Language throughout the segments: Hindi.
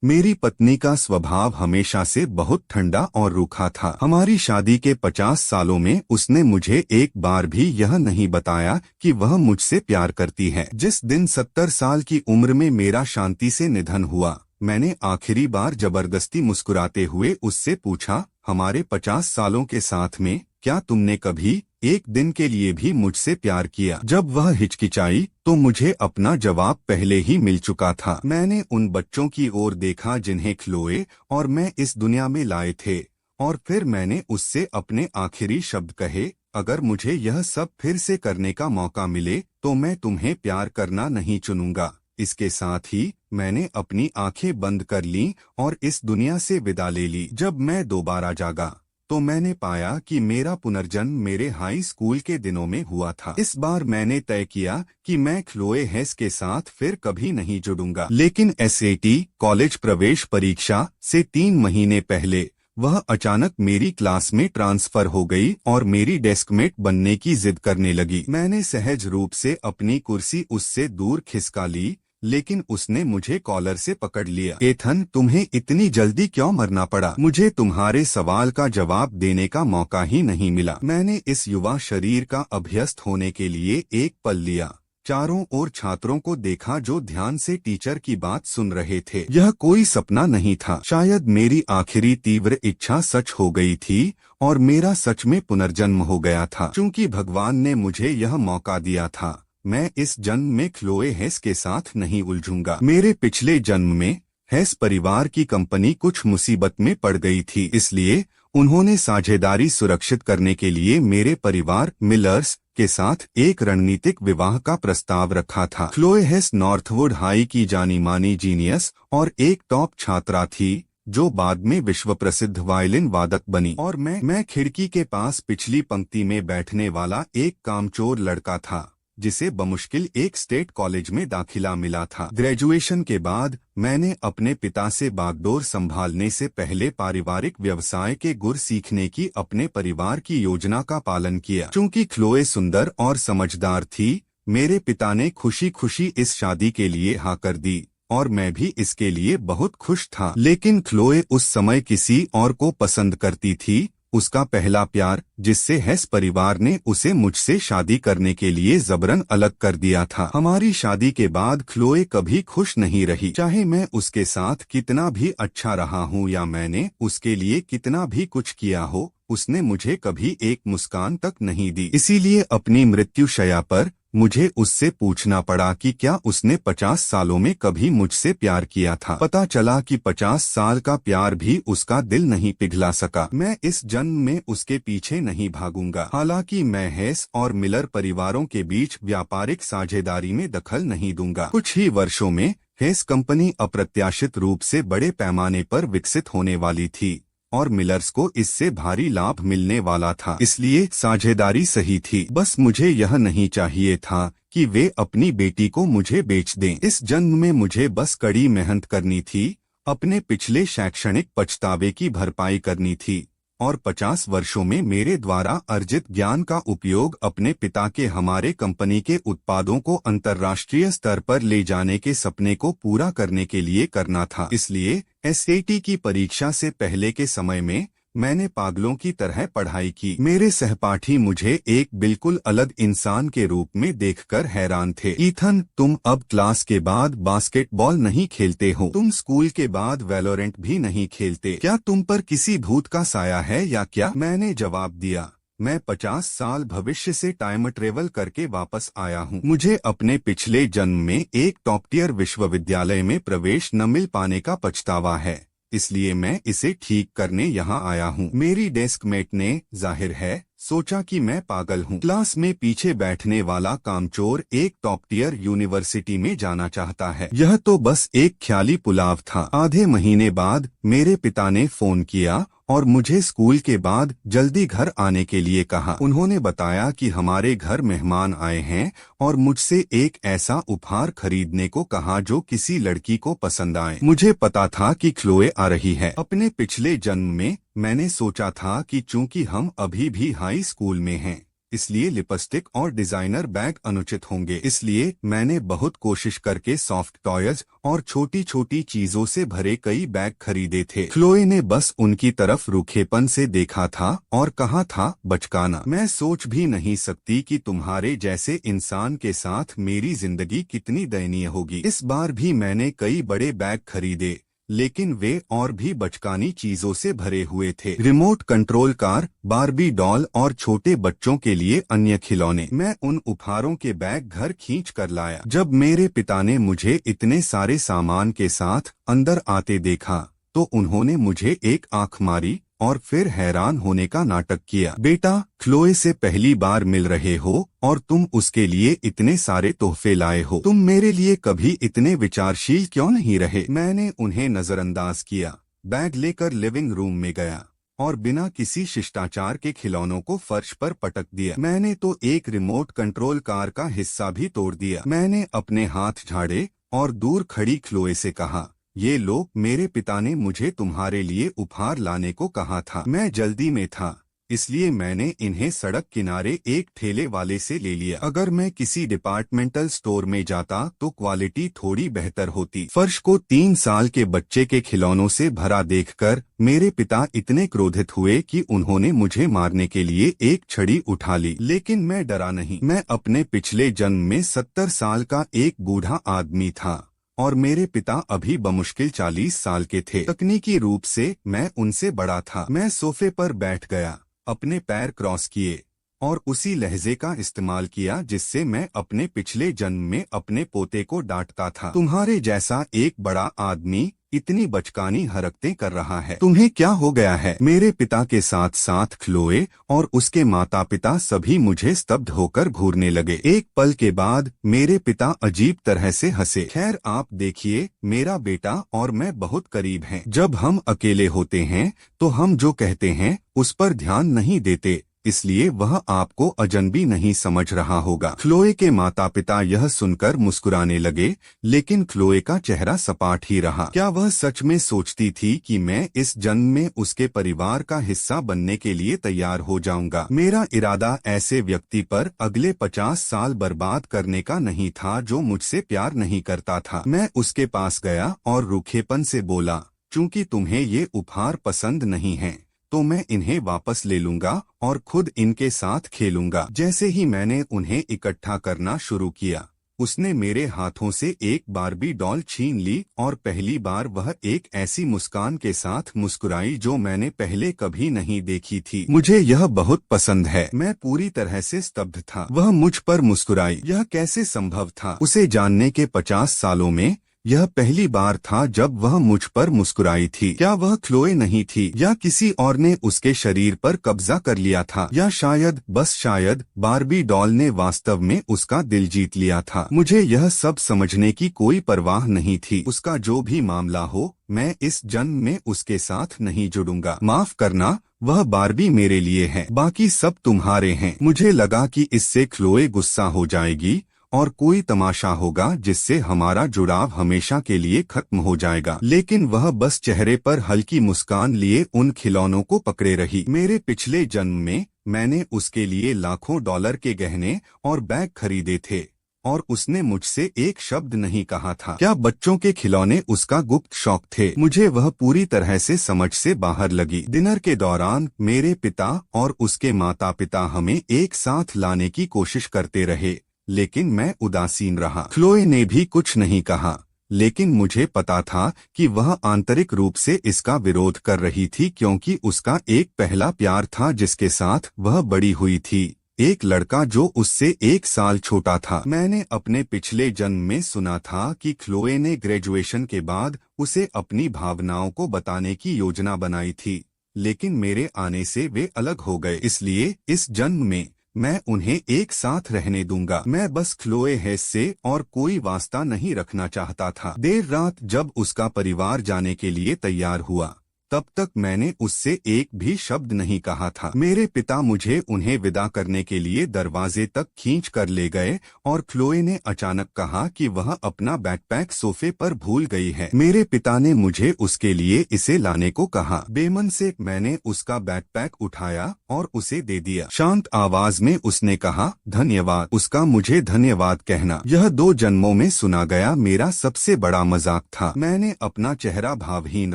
मेरी पत्नी का स्वभाव हमेशा से बहुत ठंडा और रूखा था। हमारी शादी के 50 सालों में उसने मुझे एक बार भी यह नहीं बताया कि वह मुझसे प्यार करती है। जिस दिन 70 साल की उम्र में मेरा शांति से निधन हुआ, मैंने आखिरी बार जबरदस्ती मुस्कुराते हुए उससे पूछा, हमारे 50 सालों के साथ में क्या तुमने कभी एक दिन के लिए भी मुझसे प्यार किया? जब वह हिचकिचाई तो मुझे अपना जवाब पहले ही मिल चुका था। मैंने उन बच्चों की ओर देखा जिन्हें ख्लोए और मैं इस दुनिया में लाए थे, और फिर मैंने उससे अपने आखिरी शब्द कहे, अगर मुझे यह सब फिर से करने का मौका मिले तो मैं तुम्हें प्यार करना नहीं चुनूंगा। इसके साथ ही मैंने अपनी आंखें बंद कर लीं और इस दुनिया से विदा ले ली। जब मैं दोबारा जागा तो मैंने पाया कि मेरा पुनर्जन्म मेरे हाई स्कूल के दिनों में हुआ था। इस बार मैंने तय किया कि मैं ख्लोए हेस के साथ फिर कभी नहीं जुड़ूंगा। लेकिन एसएटी कॉलेज प्रवेश परीक्षा से 3 महीने पहले वह अचानक मेरी क्लास में ट्रांसफर हो गई और मेरी डेस्कमेट बनने की जिद करने लगी। मैंने सहज रूप से अपनी कुर्सी उससे दूर खिसका ली, लेकिन उसने मुझे कॉलर से पकड़ लिया। एथन, तुम्हें इतनी जल्दी क्यों मरना पड़ा? मुझे तुम्हारे सवाल का जवाब देने का मौका ही नहीं मिला। मैंने इस युवा शरीर का अभ्यस्त होने के लिए एक पल लिया। चारों ओर छात्रों को देखा जो ध्यान से टीचर की बात सुन रहे थे। यह कोई सपना नहीं था। शायद मेरी आखिरी तीव्र इच्छा सच हो गई थी और मेरा सच में पुनर्जन्म हो गया था। चूंकि भगवान ने मुझे यह मौका दिया था, मैं इस जन्म में ख्लोए हेस के साथ नहीं उलझूंगा। मेरे पिछले जन्म में हेस परिवार की कंपनी कुछ मुसीबत में पड़ गई थी, इसलिए उन्होंने साझेदारी सुरक्षित करने के लिए मेरे परिवार मिलर्स के साथ एक रणनीतिक विवाह का प्रस्ताव रखा था। ख्लोए हेस नॉर्थवुड हाई की जानी मानी जीनियस और एक टॉप छात्रा थी, जो बाद में विश्व प्रसिद्ध वायलिन वादक बनी, और मैं खिड़की के पास पिछली पंक्ति में बैठने वाला एक कामचोर लड़का था जिसे बमुश्किल एक स्टेट कॉलेज में दाखिला मिला था। ग्रेजुएशन के बाद मैंने अपने पिता से बागडोर संभालने से पहले पारिवारिक व्यवसाय के गुर सीखने की अपने परिवार की योजना का पालन किया। चूंकि ख्लोए सुंदर और समझदार थी, मेरे पिता ने खुशी खुशी इस शादी के लिए हाँ कर दी और मैं भी इसके लिए बहुत खुश था। लेकिन ख्लोए उस समय किसी और को पसंद करती थी, उसका पहला प्यार, जिससे हेस परिवार ने उसे मुझसे शादी करने के लिए जबरन अलग कर दिया था। हमारी शादी के बाद ख्लोए कभी खुश नहीं रही। चाहे मैं उसके साथ कितना भी अच्छा रहा हूँ या मैंने उसके लिए कितना भी कुछ किया हो, उसने मुझे कभी एक मुस्कान तक नहीं दी। इसीलिए अपनी मृत्युशैया पर मुझे उससे पूछना पड़ा कि क्या उसने 50 सालों में कभी मुझसे प्यार किया था। पता चला कि 50 साल का प्यार भी उसका दिल नहीं पिघला सका। मैं इस जन्म में उसके पीछे नहीं भागूंगा। हालांकि मैं हेस और मिलर परिवारों के बीच व्यापारिक साझेदारी में दखल नहीं दूंगा। कुछ ही वर्षों में हेस कंपनी अप्रत्याशित रूप से बड़े पैमाने पर विकसित होने वाली थी और मिलर्स को इससे भारी लाभ मिलने वाला था, इसलिए साझेदारी सही थी। बस मुझे यह नहीं चाहिए था कि वे अपनी बेटी को मुझे बेच दें। इस जन्म में मुझे बस कड़ी मेहनत करनी थी, अपने पिछले शैक्षणिक पछतावे की भरपाई करनी थी और 50 वर्षों में मेरे द्वारा अर्जित ज्ञान का उपयोग अपने पिता के हमारे कंपनी के उत्पादों को अंतर्राष्ट्रीय स्तर पर ले जाने के सपने को पूरा करने के लिए करना था। इसलिए एसएटी की परीक्षा से पहले के समय में मैंने पागलों की तरह पढ़ाई की। मेरे सहपाठी मुझे एक बिल्कुल अलग इंसान के रूप में देखकर हैरान थे। ईथन, तुम अब क्लास के बाद बास्केटबॉल नहीं खेलते हो, तुम स्कूल के बाद वैलोरेंट भी नहीं खेलते, क्या तुम पर किसी भूत का साया है या क्या? मैंने जवाब दिया, मैं 50 साल भविष्य से टाइम ट्रेवल करके वापस आया हूँ। मुझे अपने पिछले जन्म में एक टॉप टियर विश्वविद्यालय में प्रवेश न मिल पाने का पछतावा है, इसलिए मैं इसे ठीक करने यहाँ आया हूँ। मेरी डेस्कमेट ने, जाहिर है, सोचा कि मैं पागल हूँ। क्लास में पीछे बैठने वाला कामचोर एक टॉप टियर यूनिवर्सिटी में जाना चाहता है। यह तो बस एक ख्याली पुलाव था। आधे महीने बाद मेरे पिता ने फोन किया और मुझे स्कूल के बाद जल्दी घर आने के लिए कहा। उन्होंने बताया कि हमारे घर मेहमान आए हैं और मुझसे एक ऐसा उपहार खरीदने को कहा जो किसी लड़की को पसंद आए। मुझे पता था कि ख्लोए आ रही है। अपने पिछले जन्म में मैंने सोचा था कि चूंकि हम अभी भी हाई स्कूल में हैं, इसलिए लिपस्टिक और डिजाइनर बैग अनुचित होंगे। इसलिए मैंने बहुत कोशिश करके सॉफ्ट टॉयज और छोटी छोटी चीजों से भरे कई बैग खरीदे थे। क्लोए ने बस उनकी तरफ रूखेपन से देखा था और कहा था, बचकाना। मैं सोच भी नहीं सकती कि तुम्हारे जैसे इंसान के साथ मेरी जिंदगी कितनी दयनीय होगी। इस बार भी मैंने कई बड़े बैग खरीदे, लेकिन वे और भी बचकानी चीजों से भरे हुए थे। Remote control car, Barbie doll और छोटे बच्चों के लिए अन्य खिलौने। मैं उन उपहारों के बैग घर खींच कर लाया। जब मेरे पिता ने मुझे इतने सारे सामान के साथ अंदर आते देखा तो उन्होंने मुझे एक आंख मारी और फिर हैरान होने का नाटक किया। बेटा, क्लोए से पहली बार मिल रहे हो और तुम उसके लिए इतने सारे तोहफे लाए हो। तुम मेरे लिए कभी इतने विचारशील क्यों नहीं रहे? मैंने उन्हें नजरअंदाज किया, बैग लेकर लिविंग रूम में गया और बिना किसी शिष्टाचार के खिलौनों को फर्श पर पटक दिया। मैंने तो एक रिमोट कंट्रोल कार का हिस्सा भी तोड़ दिया। मैंने अपने हाथ झाड़े और दूर खड़ी क्लोए से कहा, ये लो, मेरे पिता ने मुझे तुम्हारे लिए उपहार लाने को कहा था। मैं जल्दी में था, इसलिए मैंने इन्हें सड़क किनारे एक ठेले वाले से ले लिया। अगर मैं किसी डिपार्टमेंटल स्टोर में जाता तो क्वालिटी थोड़ी बेहतर होती। फर्श को 3 साल के बच्चे के खिलौनों से भरा देखकर मेरे पिता इतने क्रोधित हुए कि उन्होंने मुझे मारने के लिए एक छड़ी उठा ली। लेकिन मैं डरा नहीं। मैं अपने पिछले जन्म में 70 साल का एक बूढ़ा आदमी था और मेरे पिता अभी बमुश्किल 40 साल के थे। तकनीकी रूप से मैं उनसे बड़ा था। मैं सोफे पर बैठ गया, अपने पैर क्रॉस किए और उसी लहजे का इस्तेमाल किया जिससे मैं अपने पिछले जन्म में अपने पोते को डांटता था। तुम्हारे जैसा एक बड़ा आदमी इतनी बचकानी हरकतें कर रहा है, तुम्हें क्या हो गया है? मेरे पिता के साथ साथ क्लोए और उसके माता पिता सभी मुझे स्तब्ध होकर घूरने लगे। एक पल के बाद मेरे पिता अजीब तरह से हंसे। खैर, आप देखिए, मेरा बेटा और मैं बहुत करीब हैं। जब हम अकेले होते हैं तो हम जो कहते हैं उस पर ध्यान नहीं देते, इसलिए वह आपको अजनबी नहीं समझ रहा होगा। क्लोए के माता पिता यह सुनकर मुस्कुराने लगे, लेकिन क्लोए का चेहरा सपाट ही रहा। क्या वह सच में सोचती थी कि मैं इस जन्म में उसके परिवार का हिस्सा बनने के लिए तैयार हो जाऊंगा? मेरा इरादा ऐसे व्यक्ति पर अगले 50 साल बर्बाद करने का नहीं था जो मुझसे प्यार नहीं करता था। मैं उसके पास गया और रूखेपन से बोला, चूंकि तुम्हें ये उपहार पसंद नहीं है तो मैं इन्हें वापस ले लूंगा और खुद इनके साथ खेलूंगा। जैसे ही मैंने उन्हें इकट्ठा करना शुरू किया, उसने मेरे हाथों से एक बार्बी डॉल छीन ली और पहली बार वह एक ऐसी मुस्कान के साथ मुस्कुराई जो मैंने पहले कभी नहीं देखी थी। मुझे यह बहुत पसंद है। मैं पूरी तरह से स्तब्ध था। वह मुझ पर मुस्कुराई। यह कैसे संभव था? उसे जानने के 50 सालों में यह पहली बार था जब वह मुझ पर मुस्कुराई थी। क्या वह क्लोए नहीं थी, या किसी और ने उसके शरीर पर कब्जा कर लिया था, या शायद, बस शायद, बार्बी डॉल ने वास्तव में उसका दिल जीत लिया था? मुझे यह सब समझने की कोई परवाह नहीं थी। उसका जो भी मामला हो, मैं इस जन्म में उसके साथ नहीं जुड़ूंगा। माफ करना, वह बार्बी मेरे लिए है, बाकी सब तुम्हारे हैं। मुझे लगा कि इससे क्लोए गुस्सा हो जाएगी और कोई तमाशा होगा जिससे हमारा जुड़ाव हमेशा के लिए खत्म हो जाएगा, लेकिन वह बस चेहरे पर हल्की मुस्कान लिए उन खिलौनों को पकड़े रही। मेरे पिछले जन्म में मैंने उसके लिए लाखों डॉलर के गहने और बैग खरीदे थे और उसने मुझसे एक शब्द नहीं कहा था। क्या बच्चों के खिलौने उसका गुप्त शौक थे? मुझे वह पूरी तरह से समझ से बाहर लगी। डिनर के दौरान मेरे पिता और उसके माता पिता हमें एक साथ लाने की कोशिश करते रहे, लेकिन मैं उदासीन रहा। क्लोए ने भी कुछ नहीं कहा, लेकिन मुझे पता था कि वह आंतरिक रूप से इसका विरोध कर रही थी, क्योंकि उसका एक पहला प्यार था जिसके साथ वह बड़ी हुई थी, एक लड़का जो उससे 1 साल छोटा था। मैंने अपने पिछले जन्म में सुना था कि क्लोए ने ग्रेजुएशन के बाद उसे अपनी भावनाओं को बताने की योजना बनाई थी, लेकिन मेरे आने से वे अलग हो गए। इसलिए इस जन्म में मैं उन्हें एक साथ रहने दूंगा। मैं बस क्लोए हेस से और कोई वास्ता नहीं रखना चाहता था। देर रात जब उसका परिवार जाने के लिए तैयार हुआ तब तक मैंने उससे एक भी शब्द नहीं कहा था। मेरे पिता मुझे उन्हें विदा करने के लिए दरवाजे तक खींच कर ले गए और क्लोए ने अचानक कहा कि वह अपना बैकपैक सोफे पर भूल गई है। मेरे पिता ने मुझे उसके लिए इसे लाने को कहा। बेमन से मैंने उसका बैकपैक उठाया और उसे दे दिया। शांत आवाज में उसने कहा, धन्यवाद। उसका मुझे धन्यवाद कहना यह 2 जन्मों में सुना गया मेरा सबसे बड़ा मजाक था। मैंने अपना चेहरा भावहीन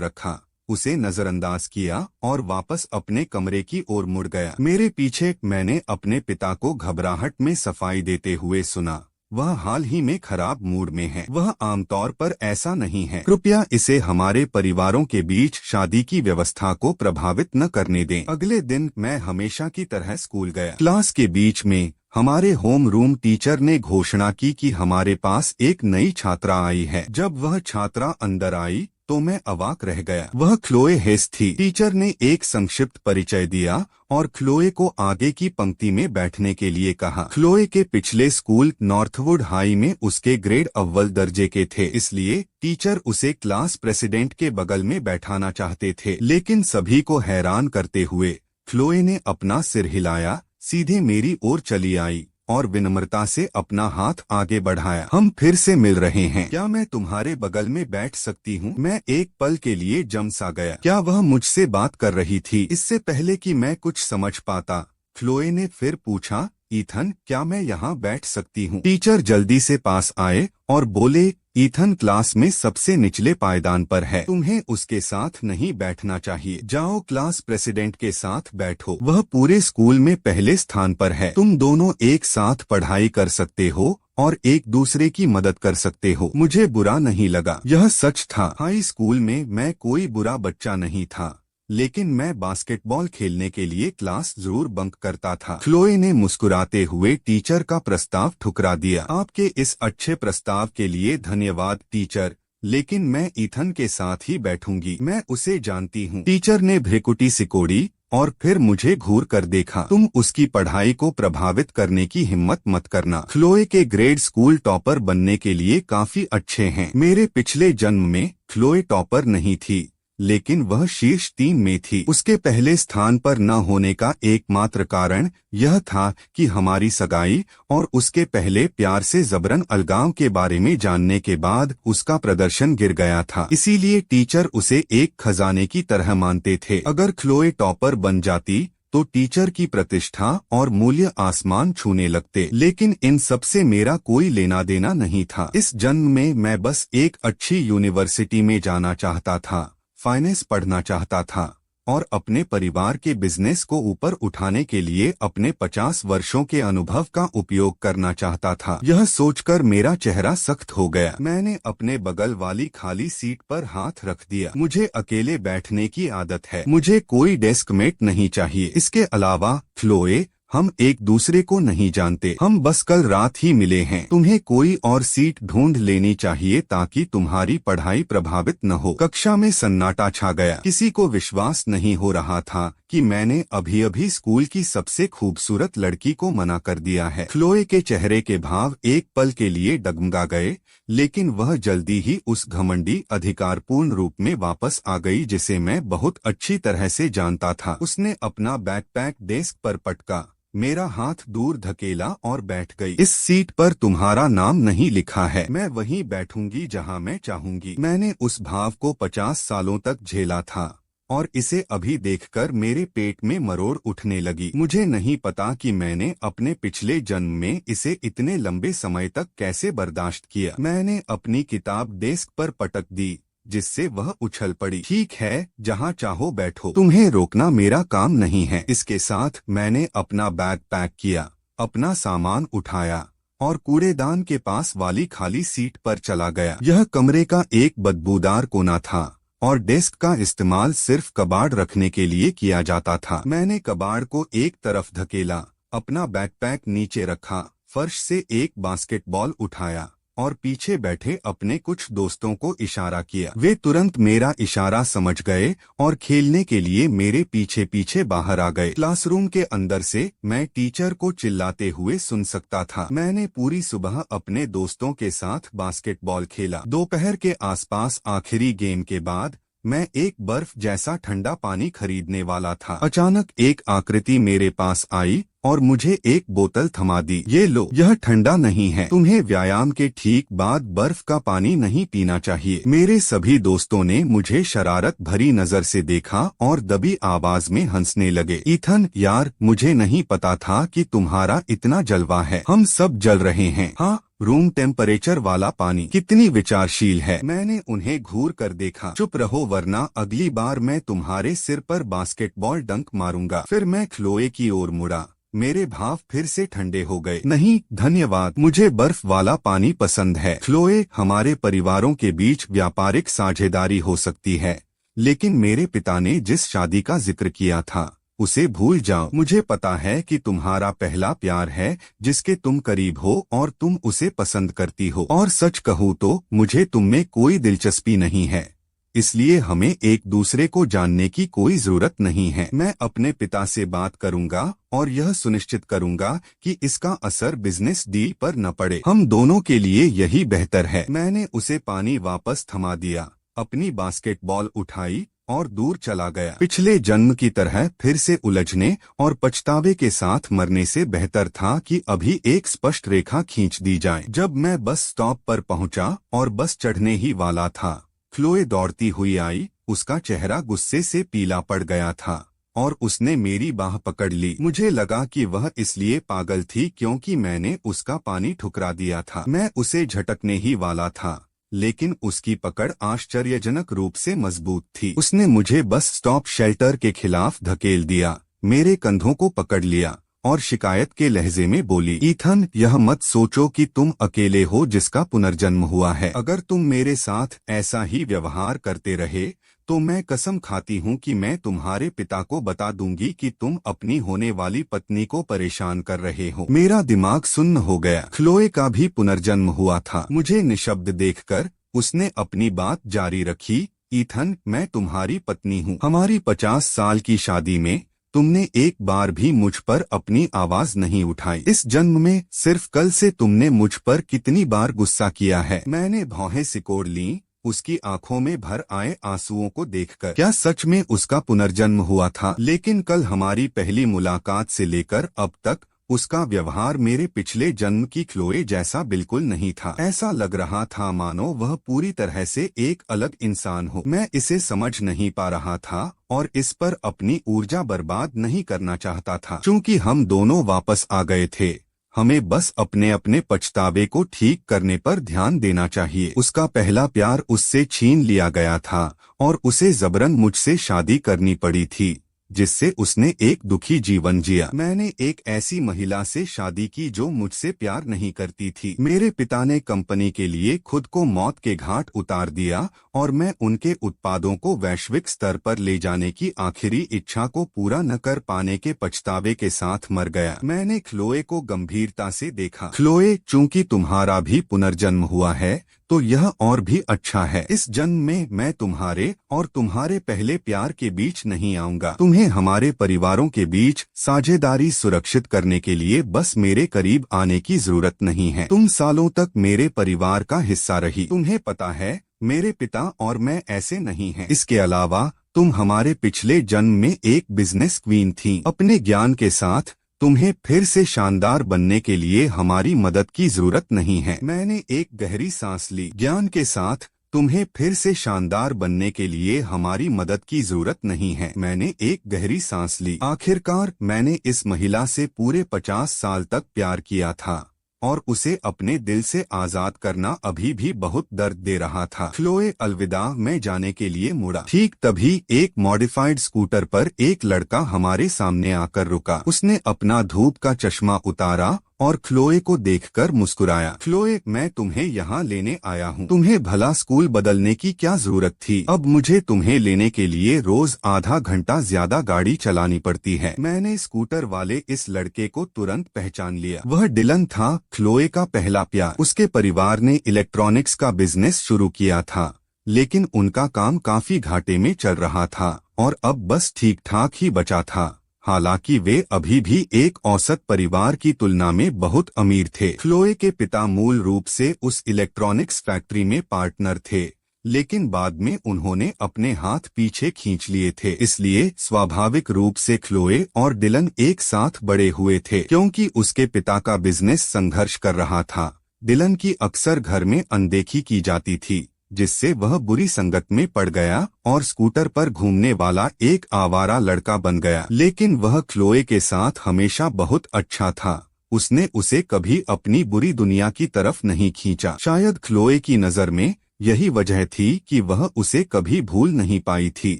रखा, उसे नजरअंदाज किया और वापस अपने कमरे की ओर मुड़ गया। मेरे पीछे मैंने अपने पिता को घबराहट में सफाई देते हुए सुना। वह हाल ही में खराब मूड में है। वह आमतौर पर ऐसा नहीं है। कृपया इसे हमारे परिवारों के बीच शादी की व्यवस्था को प्रभावित न करने दें। अगले दिन मैं हमेशा की तरह स्कूल गया। क्लास के बीच में हमारे होम रूम टीचर ने घोषणा की कि हमारे पास एक नई छात्रा आई है। जब वह छात्रा अंदर आई तो मैं अवाक रह गया। वह क्लोए हेस थी। टीचर ने एक संक्षिप्त परिचय दिया और क्लोए को आगे की पंक्ति में बैठने के लिए कहा। क्लोए के पिछले स्कूल नॉर्थवुड हाई में उसके ग्रेड अव्वल दर्जे के थे, इसलिए टीचर उसे क्लास प्रेसिडेंट के बगल में बैठाना चाहते थे। लेकिन सभी को हैरान करते हुए क्लोए ने अपना सिर हिलाया, सीधे मेरी ओर चली आई और विनम्रता से अपना हाथ आगे बढ़ाया। हम फिर से मिल रहे हैं। क्या मैं तुम्हारे बगल में बैठ सकती हूँ? मैं एक पल के लिए जम सा गया। क्या वह मुझसे बात कर रही थी? इससे पहले कि मैं कुछ समझ पाता, क्लोए ने फिर पूछा, ईथन, क्या मैं यहाँ बैठ सकती हूँ? टीचर जल्दी से पास आए और बोले, ईथन क्लास में सबसे निचले पायदान पर है, तुम्हें उसके साथ नहीं बैठना चाहिए। जाओ क्लास प्रेसिडेंट के साथ बैठो। वह पूरे स्कूल में पहले स्थान पर है। तुम दोनों एक साथ पढ़ाई कर सकते हो और एक दूसरे की मदद कर सकते हो। मुझे बुरा नहीं लगा। यह सच था। हाई स्कूल में मैं कोई बुरा बच्चा नहीं था, लेकिन मैं बास्केटबॉल खेलने के लिए क्लास जरूर बंक करता था। क्लोए ने मुस्कुराते हुए टीचर का प्रस्ताव ठुकरा दिया। आपके इस अच्छे प्रस्ताव के लिए धन्यवाद टीचर, लेकिन मैं ईथन के साथ ही बैठूंगी। मैं उसे जानती हूँ। टीचर ने भ्रिकुटी सिकोड़ी और फिर मुझे घूर कर देखा। तुम उसकी पढ़ाई को प्रभावित करने की हिम्मत मत करना। क्लोए के ग्रेड स्कूल टॉपर बनने के लिए काफी अच्छे हैं। मेरे पिछले जन्म में क्लोए टॉपर नहीं थी, लेकिन वह शीर्ष 3 में थी। उसके पहले स्थान पर न होने का एकमात्र कारण यह था कि हमारी सगाई और उसके पहले प्यार से जबरन अलगाव के बारे में जानने के बाद उसका प्रदर्शन गिर गया था। इसीलिए टीचर उसे एक खजाने की तरह मानते थे। अगर क्लोए टॉपर बन जाती तो टीचर की प्रतिष्ठा और मूल्य आसमान छूने लगते। लेकिन इन सब से मेरा कोई लेना देना नहीं था। इस जन्म में मैं बस एक अच्छी यूनिवर्सिटी में जाना चाहता था, फाइनेंस पढ़ना चाहता था और अपने परिवार के बिजनेस को ऊपर उठाने के लिए अपने 50 वर्षों के अनुभव का उपयोग करना चाहता था। यह सोचकर मेरा चेहरा सख्त हो गया। मैंने अपने बगल वाली खाली सीट पर हाथ रख दिया। मुझे अकेले बैठने की आदत है। मुझे कोई डेस्क मेट नहीं चाहिए। इसके अलावा क्लोए, हम एक दूसरे को नहीं जानते। हम बस कल रात ही मिले हैं। तुम्हें कोई और सीट ढूंढ लेनी चाहिए ताकि तुम्हारी पढ़ाई प्रभावित न हो। कक्षा में सन्नाटा छा गया। किसी को विश्वास नहीं हो रहा था कि मैंने अभी अभी स्कूल की सबसे खूबसूरत लड़की को मना कर दिया है। क्लोए के चेहरे के भाव एक पल के लिए डगमगा गए, लेकिन वह जल्दी ही उस घमंडी अधिकारपूर्ण रूप में वापस आ गई जिसे मैं बहुत अच्छी तरह से जानता था। उसने अपना बैकपैक डेस्क पर पटका, मेरा हाथ दूर धकेला और बैठ गई। इस सीट पर तुम्हारा नाम नहीं लिखा है। मैं वहीं बैठूंगी जहां मैं चाहूंगी। मैंने उस भाव को 50 सालों तक झेला था और इसे अभी देखकर मेरे पेट में मरोड़ उठने लगी। मुझे नहीं पता कि मैंने अपने पिछले जन्म में इसे इतने लंबे समय तक कैसे बर्दाश्त किया। मैंने अपनी किताब डेस्क पर पटक दी, जिससे वह उछल पड़ी। ठीक है, जहां चाहो बैठो, तुम्हें रोकना मेरा काम नहीं है। इसके साथ मैंने अपना बैग पैक किया, अपना सामान उठाया और कूड़ेदान के पास वाली खाली सीट पर चला गया। यह कमरे का एक बदबूदार कोना था और डेस्क का इस्तेमाल सिर्फ कबाड़ रखने के लिए किया जाता था। मैंने कबाड़ को एक तरफ धकेला, अपना बैकपैक नीचे रखा, फर्श से एक बास्केटबॉल उठाया और पीछे बैठे अपने कुछ दोस्तों को इशारा किया। वे तुरंत मेरा इशारा समझ गए और खेलने के लिए मेरे पीछे पीछे बाहर आ गए। क्लासरूम के अंदर से मैं टीचर को चिल्लाते हुए सुन सकता था। मैंने पूरी सुबह अपने दोस्तों के साथ बास्केटबॉल खेला। दोपहर के आसपास आखिरी गेम के बाद मैं एक बर्फ जैसा ठंडा पानी खरीदने वाला था। अचानक एक आकृति मेरे पास आई और मुझे एक बोतल थमा दी। ये लो, यह ठंडा नहीं है। तुम्हें व्यायाम के ठीक बाद बर्फ का पानी नहीं पीना चाहिए। मेरे सभी दोस्तों ने मुझे शरारत भरी नजर से देखा और दबी आवाज में हंसने लगे। ईथन, यार, मुझे नहीं पता था कि तुम्हारा इतना जलवा है। हम सब जल रहे हैं। हाँ, रूम टेम्परेचर वाला पानी। कितनी विचारशील है। मैंने उन्हें घूर कर देखा। चुप रहो वरना अगली बार मैं तुम्हारे सिर पर बास्केटबॉल डंक मारूंगा। फिर मैं ख्लोए की ओर मुड़ा। मेरे भाव फिर से ठंडे हो गए। नहीं धन्यवाद, मुझे बर्फ वाला पानी पसंद है। ख्लोए, हमारे परिवारों के बीच व्यापारिक साझेदारी हो सकती है, लेकिन मेरे पिता ने जिस शादी का जिक्र किया था उसे भूल जाओ। मुझे पता है कि तुम्हारा पहला प्यार है जिसके तुम करीब हो और तुम उसे पसंद करती हो। और सच कहूँ तो मुझे तुम में कोई दिलचस्पी नहीं है, इसलिए हमें एक दूसरे को जानने की कोई जरूरत नहीं है। मैं अपने पिता से बात करूंगा और यह सुनिश्चित करूंगा कि इसका असर बिजनेस डील पर न पड़े। हम दोनों के लिए यही बेहतर है। मैंने उसे पानी वापस थमा दिया, अपनी बास्केटबॉल उठाई और दूर चला गया। पिछले जन्म की तरह फिर से उलझने और पछतावे के साथ मरने से बेहतर था कि अभी एक स्पष्ट रेखा खींच दी जाए। जब मैं बस स्टॉप पर पहुंचा और बस चढ़ने ही वाला था, ख्लोए दौड़ती हुई आई। उसका चेहरा गुस्से से पीला पड़ गया था और उसने मेरी बाह पकड़ ली। मुझे लगा कि वह इसलिए पागल थी क्योंकि मैंने उसका पानी ठुकरा दिया था। मैं उसे झटकने ही वाला था, लेकिन उसकी पकड़ आश्चर्यजनक रूप से मजबूत थी। उसने मुझे बस स्टॉप शेल्टर के खिलाफ धकेल दिया, मेरे कंधों को पकड़ लिया और शिकायत के लहजे में बोली, ईथन, यह मत सोचो कि तुम अकेले हो जिसका पुनर्जन्म हुआ है। अगर तुम मेरे साथ ऐसा ही व्यवहार करते रहे तो मैं कसम खाती हूँ कि मैं तुम्हारे पिता को बता दूंगी कि तुम अपनी होने वाली पत्नी को परेशान कर रहे हो। मेरा दिमाग सुन्न हो गया। ख्लोए का भी पुनर्जन्म हुआ था। मुझे निशब्द देखकर उसने अपनी बात जारी रखी, ईथन, मैं तुम्हारी पत्नी हूँ। हमारी 50 साल की शादी में तुमने एक बार भी मुझ पर अपनी आवाज नहीं उठाई। इस जन्म में सिर्फ कल से तुमने मुझ पर कितनी बार गुस्सा किया है। मैंने भौहें सिकोड़ लीं, उसकी आंखों में भर आए आंसुओं को देखकर। क्या सच में उसका पुनर्जन्म हुआ था? लेकिन कल हमारी पहली मुलाकात से लेकर अब तक उसका व्यवहार मेरे पिछले जन्म की ख्लोए जैसा बिल्कुल नहीं था। ऐसा लग रहा था मानो वह पूरी तरह से एक अलग इंसान हो। मैं इसे समझ नहीं पा रहा था और इस पर अपनी ऊर्जा बर्बाद नहीं करना चाहता था। चूंकि हम दोनों वापस आ गए थे, हमें बस अपने अपने पछतावे को ठीक करने पर ध्यान देना चाहिए। उसका पहला प्यार उससे छीन लिया गया था और उसे जबरन मुझसे शादी करनी पड़ी थी, जिससे उसने एक दुखी जीवन जिया। मैंने एक ऐसी महिला से शादी की जो मुझसे प्यार नहीं करती थी। मेरे पिता ने कंपनी के लिए खुद को मौत के घाट उतार दिया और मैं उनके उत्पादों को वैश्विक स्तर पर ले जाने की आखिरी इच्छा को पूरा न कर पाने के पछतावे के साथ मर गया। मैंने ख्लोए को गंभीरता से देखा। ख्लोए, चूंकि तुम्हारा भी पुनर्जन्म हुआ है तो यह और भी अच्छा है। इस जन्म में मैं तुम्हारे और तुम्हारे पहले प्यार के बीच नहीं आऊंगा। तुम्हें हमारे परिवारों के बीच साझेदारी सुरक्षित करने के लिए बस मेरे करीब आने की जरूरत नहीं है। तुम सालों तक मेरे परिवार का हिस्सा रही। तुम्हें पता है, मेरे पिता और मैं ऐसे नहीं हैं। इसके अलावा तुम हमारे पिछले जन्म में एक बिजनेस क्वीन थी। अपने ज्ञान के साथ तुम्हें फिर से शानदार बनने के लिए हमारी मदद की जरूरत नहीं है। मैंने एक गहरी सांस ली। ज्ञान के साथ तुम्हें फिर से शानदार बनने के लिए हमारी मदद की जरूरत नहीं है। मैंने एक गहरी सांस ली। आखिरकार मैंने इस महिला से पूरे 50 साल तक प्यार किया था और उसे अपने दिल से आजाद करना अभी भी बहुत दर्द दे रहा था। ख्लोए, अलविदा। मैं जाने के लिए मुड़ा। ठीक तभी एक मॉडिफाइड स्कूटर पर एक लड़का हमारे सामने आकर रुका। उसने अपना धूप का चश्मा उतारा और ख्लोए को देखकर मुस्कुराया। ख्लोए, मैं तुम्हें यहाँ लेने आया हूँ। तुम्हें भला स्कूल बदलने की क्या जरूरत थी? अब मुझे तुम्हें लेने के लिए रोज आधा घंटा ज्यादा गाड़ी चलानी पड़ती है। मैंने स्कूटर वाले इस लड़के को तुरंत पहचान लिया। वह डिलन था, ख्लोए का पहला प्यार। उसके परिवार ने इलेक्ट्रॉनिक्स का बिजनेस शुरू किया था, लेकिन उनका काम काफी घाटे में चल रहा था और अब बस ठीक ठाक ही बचा था। हालांकि वे अभी भी एक औसत परिवार की तुलना में बहुत अमीर थे। ख्लोए के पिता मूल रूप से उस इलेक्ट्रॉनिक्स फैक्ट्री में पार्टनर थे, लेकिन बाद में उन्होंने अपने हाथ पीछे खींच लिए थे। इसलिए स्वाभाविक रूप से क्लोए और डिलन एक साथ बड़े हुए थे। क्योंकि उसके पिता का बिजनेस संघर्ष कर रहा था, डिलन की अक्सर घर में अनदेखी की जाती थी, जिससे वह बुरी संगत में पड़ गया और स्कूटर पर घूमने वाला एक आवारा लड़का बन गया। लेकिन वह क्लोए के साथ हमेशा बहुत अच्छा था। उसने उसे कभी अपनी बुरी दुनिया की तरफ नहीं खींचा। शायद क्लोए की नजर में यही वजह थी कि वह उसे कभी भूल नहीं पाई थी।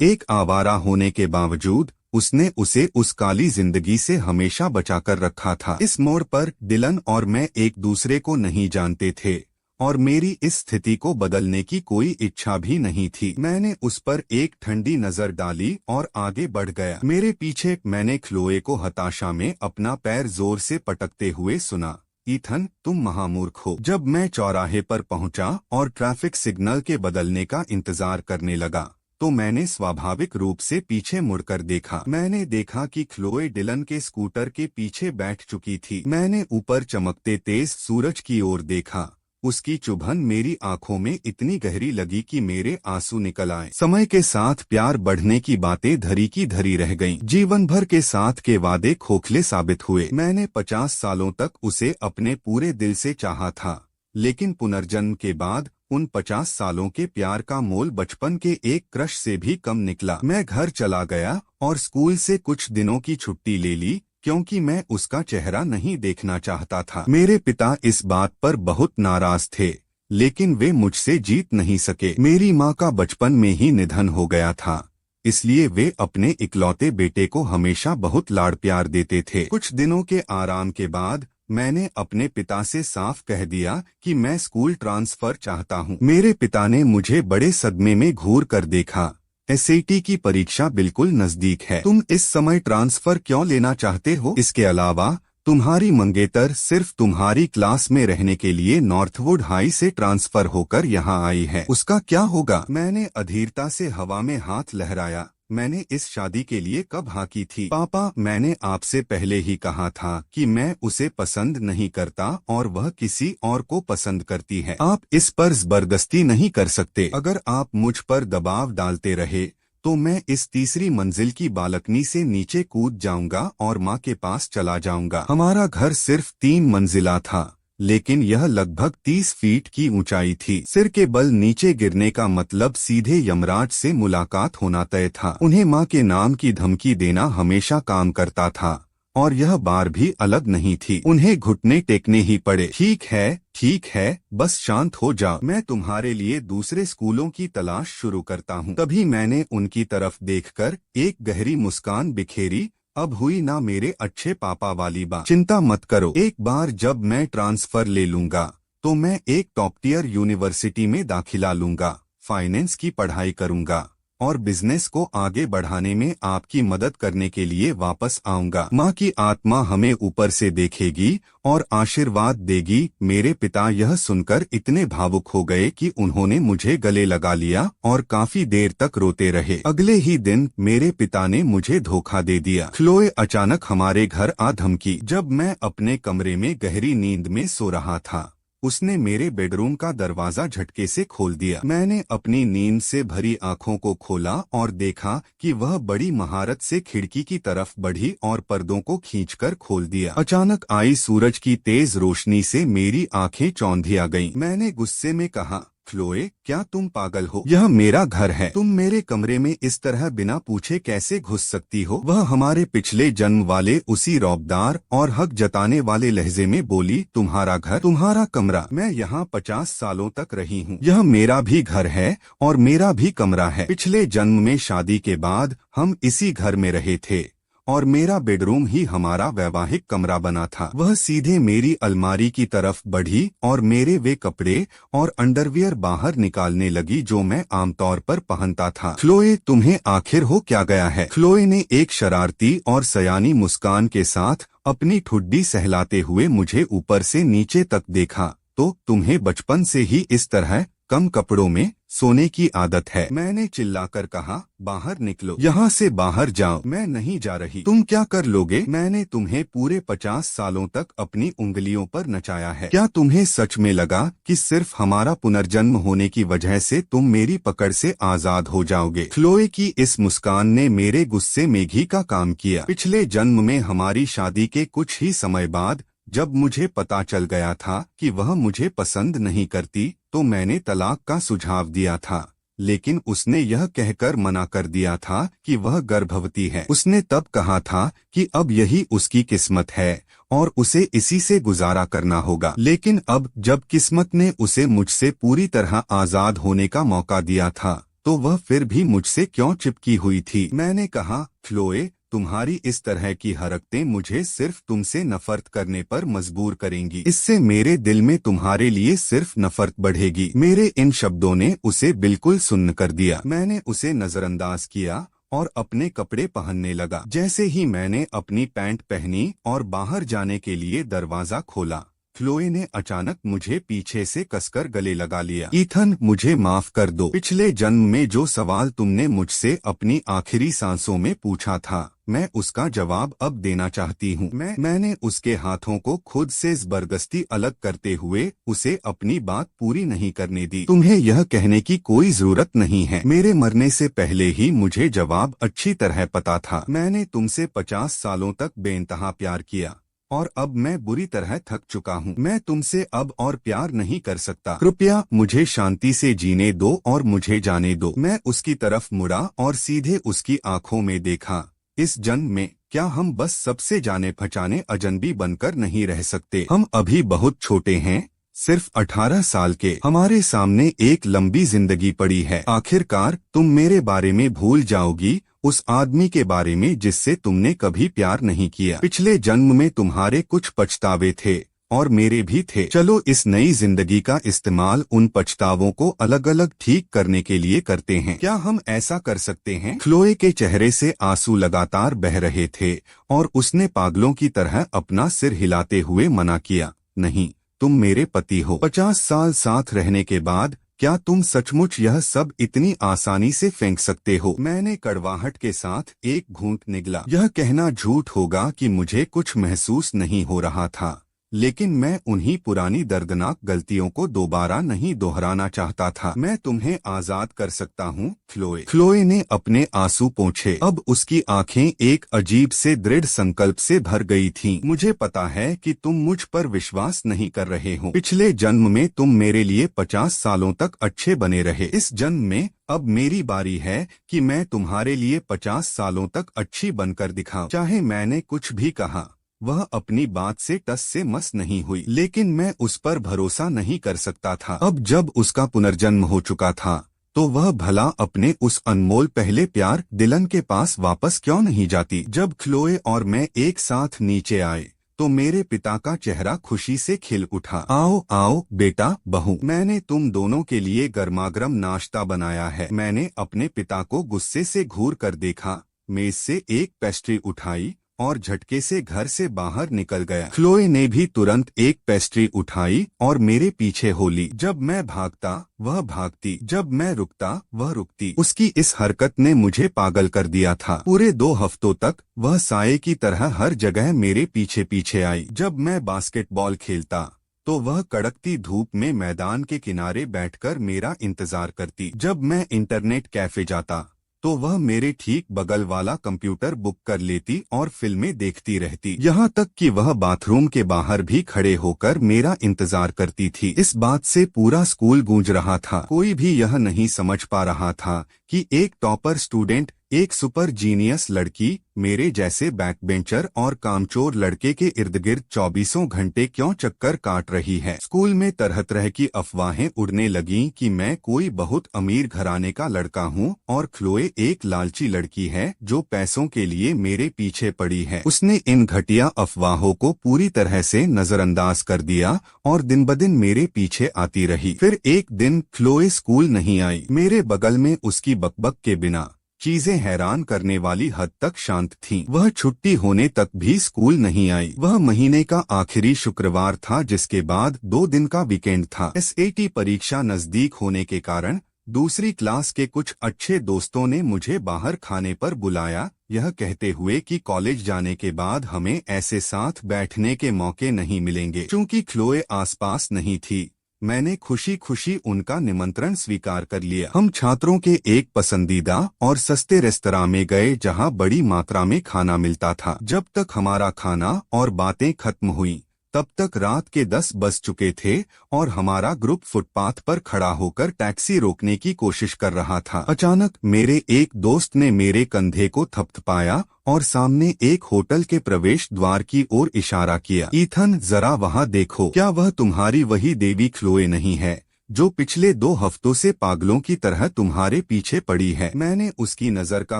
एक आवारा होने के बावजूद उसने उसे उस काली जिंदगी से हमेशा बचाकर रखा था। इस मोड़ पर डिलन और मैं एक दूसरे को नहीं जानते थे और मेरी इस स्थिति को बदलने की कोई इच्छा भी नहीं थी। मैंने उस पर एक ठंडी नजर डाली और आगे बढ़ गया। मेरे पीछे मैंने क्लोए को हताशा में अपना पैर जोर से पटकते हुए सुना, ईथन तुम महामूर्ख हो। जब मैं चौराहे पर पहुंचा और ट्रैफिक सिग्नल के बदलने का इंतजार करने लगा तो मैंने स्वाभाविक रूप से पीछे मुड़कर देखा। मैंने देखा कि क्लोए डिलन के स्कूटर के पीछे बैठ चुकी थी। मैंने ऊपर चमकते तेज सूरज की ओर देखा। उसकी चुभन मेरी आंखों में इतनी गहरी लगी कि मेरे आंसू निकल आए। समय के साथ प्यार बढ़ने की बातें धरी की धरी रह गईं। जीवन भर के साथ के वादे खोखले साबित हुए। मैंने 50 सालों तक उसे अपने पूरे दिल से चाहा था, लेकिन पुनर्जन्म के बाद उन 50 सालों के प्यार का मोल बचपन के एक क्रश से भी कम निकला। मैं घर चला गया और स्कूल से कुछ दिनों की छुट्टी ले ली, क्योंकि मैं उसका चेहरा नहीं देखना चाहता था। मेरे पिता इस बात पर बहुत नाराज थे, लेकिन वे मुझसे जीत नहीं सके। मेरी माँ का बचपन में ही निधन हो गया था, इसलिए वे अपने इकलौते बेटे को हमेशा बहुत लाड़ प्यार देते थे। कुछ दिनों के आराम के बाद मैंने अपने पिता से साफ कह दिया कि मैं स्कूल ट्रांसफर चाहता हूँ। मेरे पिता ने मुझे बड़े सदमे में घूर कर देखा। एसएटी की परीक्षा बिल्कुल नजदीक है, तुम इस समय ट्रांसफर क्यों लेना चाहते हो? इसके अलावा तुम्हारी मंगेतर सिर्फ तुम्हारी क्लास में रहने के लिए नॉर्थवुड हाई से ट्रांसफर होकर यहाँ आई है, उसका क्या होगा? मैंने अधीरता से हवा में हाथ लहराया। मैंने इस शादी के लिए कब हाँ की थी? पापा, मैंने आपसे पहले ही कहा था कि मैं उसे पसंद नहीं करता और वह किसी और को पसंद करती है। आप इस पर जबरदस्ती नहीं कर सकते। अगर आप मुझ पर दबाव डालते रहे तो मैं इस तीसरी मंजिल की बालकनी से नीचे कूद जाऊंगा और माँ के पास चला जाऊंगा। हमारा घर सिर्फ 3 मंजिला था, लेकिन यह लगभग 30 फीट की ऊंचाई थी। सिर के बल नीचे गिरने का मतलब सीधे यमराज से मुलाकात होना तय था। उन्हें माँ के नाम की धमकी देना हमेशा काम करता था और यह बार भी अलग नहीं थी। उन्हें घुटने टेकने ही पड़े। ठीक है, बस शांत हो जाओ। मैं तुम्हारे लिए दूसरे स्कूलों की तलाश शुरू करता हूँ। तभी मैंने उनकी तरफ देखकर एक गहरी मुस्कान बिखेरी। अब हुई ना मेरे अच्छे पापा वाली बात। चिंता मत करो, एक बार जब मैं ट्रांसफर ले लूंगा तो मैं एक टॉप टियर यूनिवर्सिटी में दाखिला लूंगा, फाइनेंस की पढ़ाई करूंगा और बिजनेस को आगे बढ़ाने में आपकी मदद करने के लिए वापस आऊंगा। माँ की आत्मा हमें ऊपर से देखेगी और आशीर्वाद देगी। मेरे पिता यह सुनकर इतने भावुक हो गए कि उन्होंने मुझे गले लगा लिया और काफी देर तक रोते रहे। अगले ही दिन मेरे पिता ने मुझे धोखा दे दिया। क्लोए अचानक हमारे घर आ धमकी। जब मैं अपने कमरे में गहरी नींद में सो रहा था, उसने मेरे बेडरूम का दरवाजा झटके से खोल दिया। मैंने अपनी नींद से भरी आंखों को खोला और देखा कि वह बड़ी महारत से खिड़की की तरफ बढ़ी और पर्दों को खींचकर खोल दिया। अचानक आई सूरज की तेज रोशनी से मेरी आंखें चौंधिया गईं। मैंने गुस्से में कहा, क्लोए, क्या तुम पागल हो? यह मेरा घर है, तुम मेरे कमरे में इस तरह बिना पूछे कैसे घुस सकती हो? वह हमारे पिछले जन्म वाले उसी रौबदार और हक जताने वाले लहजे में बोली, तुम्हारा घर, तुम्हारा कमरा? मैं यहाँ 50 सालों तक रही हूँ, यह मेरा भी घर है और मेरा भी कमरा है। पिछले जन्म में शादी के बाद हम इसी घर में रहे थे और मेरा बेडरूम ही हमारा वैवाहिक कमरा बना था। वह सीधे मेरी अलमारी की तरफ बढ़ी और मेरे वे कपड़े और अंडरवियर बाहर निकालने लगी जो मैं आमतौर पर पहनता था। क्लोए, तुम्हें आखिर हो क्या गया है? क्लोए ने एक शरारती और सयानी मुस्कान के साथ अपनी ठुड्डी सहलाते हुए मुझे ऊपर से नीचे तक देखा। तो तुम्हें बचपन से ही इस तरह कम कपड़ों में सोने की आदत है। मैंने चिल्लाकर कहा, बाहर निकलो, यहाँ से बाहर जाओ। मैं नहीं जा रही। तुम क्या कर लोगे? मैंने तुम्हें पूरे 50 सालों तक अपनी उंगलियों पर नचाया है। क्या तुम्हें सच में लगा कि सिर्फ हमारा पुनर्जन्म होने की वजह से तुम मेरी पकड़ से आजाद हो जाओगे? क्लोए की इस मुस्कान ने मेरे गुस्से में घी का काम किया। पिछले जन्म में हमारी शादी के कुछ ही समय बाद जब मुझे पता चल गया था कि वह मुझे पसंद नहीं करती, तो मैंने तलाक का सुझाव दिया था, लेकिन उसने यह कहकर मना कर दिया था कि वह गर्भवती है। उसने तब कहा था कि अब यही उसकी किस्मत है और उसे इसी से गुजारा करना होगा। लेकिन अब जब किस्मत ने उसे मुझसे पूरी तरह आजाद होने का मौका दिया था, तो वह फिर भी मुझसे क्यों चिपकी हुई थी? मैंने कहा, क्लोए, तुम्हारी इस तरह की हरकतें मुझे सिर्फ तुमसे नफरत करने पर मजबूर करेंगी। इससे मेरे दिल में तुम्हारे लिए सिर्फ नफरत बढ़ेगी। मेरे इन शब्दों ने उसे बिल्कुल सुन्न कर दिया। मैंने उसे नजरअंदाज किया और अपने कपड़े पहनने लगा। जैसे ही मैंने अपनी पैंट पहनी और बाहर जाने के लिए दरवाजा खोला, क्लोए ने अचानक मुझे पीछे से कसकर गले लगा लिया। ईथन, मुझे माफ कर दो। पिछले जन्म में जो सवाल तुमने मुझसे अपनी आखिरी सांसों में पूछा था, मैं उसका जवाब अब देना चाहती हूँ। मैंने उसके हाथों को खुद से जबरदस्ती अलग करते हुए उसे अपनी बात पूरी नहीं करने दी। तुम्हें यह कहने की कोई जरूरत नहीं है। मेरे मरने से पहले ही मुझे जवाब अच्छी तरह पता था। मैंने तुमसे 50 सालों तक बेइंतहा प्यार किया और अब मैं बुरी तरह थक चुका हूँ। मैं तुमसे अब और प्यार नहीं कर सकता। कृपया मुझे शांति से जीने दो और मुझे जाने दो। मैं उसकी तरफ मुड़ा और सीधे उसकी आंखों में देखा। इस जन्म में क्या हम बस सबसे जाने पहचाने अजनबी बनकर नहीं रह सकते? हम अभी बहुत छोटे हैं, सिर्फ 18 साल के। हमारे सामने एक लंबी जिंदगी पड़ी है। आखिरकार तुम मेरे बारे में भूल जाओगी, उस आदमी के बारे में जिससे तुमने कभी प्यार नहीं किया। पिछले जन्म में तुम्हारे कुछ पछतावे थे और मेरे भी थे। चलो इस नई जिंदगी का इस्तेमाल उन पछतावों को अलग अलग ठीक करने के लिए करते हैं। क्या हम ऐसा कर सकते हैं? क्लोए के चेहरे से आंसू लगातार बह रहे थे और उसने पागलों की तरह अपना सिर हिलाते हुए मना किया, नहीं, तुम मेरे पति हो। 50 साल साथ रहने के बाद क्या तुम सचमुच यह सब इतनी आसानी से फेंक सकते हो? मैंने कड़वाहट के साथ एक घूंट निगला। यह कहना झूठ होगा कि मुझे कुछ महसूस नहीं हो रहा था, लेकिन मैं उन्हीं पुरानी दर्दनाक गलतियों को दोबारा नहीं दोहराना चाहता था। मैं तुम्हें आजाद कर सकता हूँ, क्लोए। क्लोए ने अपने आंसू पोंछे। अब उसकी आंखें एक अजीब से दृढ़ संकल्प से भर गई थीं। मुझे पता है कि तुम मुझ पर विश्वास नहीं कर रहे हो। पिछले जन्म में तुम मेरे लिए 50 सालों तक अच्छे बने रहे। इस जन्म में अब मेरी बारी है कि मैं तुम्हारे लिए 50 सालों तक अच्छी बनकर दिखाऊं। चाहे मैंने कुछ भी कहा, वह अपनी बात से टस से मस नहीं हुई, लेकिन मैं उस पर भरोसा नहीं कर सकता था। अब जब उसका पुनर्जन्म हो चुका था, तो वह भला अपने उस अनमोल पहले प्यार दिलन के पास वापस क्यों नहीं जाती? जब क्लोए और मैं एक साथ नीचे आए, तो मेरे पिता का चेहरा खुशी से खिल उठा। आओ आओ बेटा, बहू, मैंने तुम दोनों के लिए गर्मागर्म नाश्ता बनाया है। मैंने अपने पिता को गुस्से से घूर कर देखा, मेज से एक पेस्ट्री उठाई और झटके से घर से बाहर निकल गया। क्लोए ने भी तुरंत एक पेस्ट्री उठाई और मेरे पीछे हो ली। जब मैं भागता, वह भागती। जब मैं रुकता, वह रुकती। उसकी इस हरकत ने मुझे पागल कर दिया था। पूरे 2 हफ्तों तक वह साये की तरह हर जगह मेरे पीछे पीछे आई। जब मैं बास्केटबॉल खेलता, तो वह कड़कती धूप में मैदान के किनारे बैठकर मेरा इंतजार करती। जब मैं इंटरनेट कैफे जाता, तो वह मेरे ठीक बगल वाला कंप्यूटर बुक कर लेती और फिल्में देखती रहती। यहाँ तक कि वह बाथरूम के बाहर भी खड़े होकर मेरा इंतजार करती थी। इस बात से पूरा स्कूल गूंज रहा था। कोई भी यह नहीं समझ पा रहा था कि एक टॉपर स्टूडेंट, एक सुपर जीनियस लड़की, मेरे जैसे बैकबेंचर और कामचोर लड़के के इर्द गिर्द 24 घंटे क्यों चक्कर काट रही है। स्कूल में तरह तरह की अफवाहें उड़ने लगीं कि मैं कोई बहुत अमीर घराने का लड़का हूँ और क्लोए एक लालची लड़की है जो पैसों के लिए मेरे पीछे पड़ी है। उसने इन घटिया अफवाहों को पूरी तरह से नजरअंदाज कर दिया और दिन ब दिन मेरे पीछे आती रही। फिर एक दिन क्लोए स्कूल नहीं आई। मेरे बगल में उसकी बकबक के बिना चीजें हैरान करने वाली हद तक शांत थीं। वह छुट्टी होने तक भी स्कूल नहीं आई। वह महीने का आखिरी शुक्रवार था, जिसके बाद 2 दिन का वीकेंड था। एसएटी परीक्षा नजदीक होने के कारण दूसरी क्लास के कुछ अच्छे दोस्तों ने मुझे बाहर खाने पर बुलाया, यह कहते हुए कि कॉलेज जाने के बाद हमें ऐसे साथ बैठने के मौके नहीं मिलेंगे। चूंकि क्लोए आसपास नहीं थी, मैंने खुशी खुशी उनका निमंत्रण स्वीकार कर लिया। हम छात्रों के एक पसंदीदा और सस्ते रेस्तरां में गए, जहां बड़ी मात्रा में खाना मिलता था। जब तक हमारा खाना और बातें खत्म हुई, तब तक रात के 10 बज चुके थे और हमारा ग्रुप फुटपाथ पर खड़ा होकर टैक्सी रोकने की कोशिश कर रहा था। अचानक मेरे एक दोस्त ने मेरे कंधे को थपथपाया और सामने एक होटल के प्रवेश द्वार की ओर इशारा किया। ईथन, जरा वहां देखो, क्या वह तुम्हारी वही देवी क्लोए नहीं है जो पिछले 2 हफ्तों से पागलों की तरह तुम्हारे पीछे पड़ी है? मैंने उसकी नजर का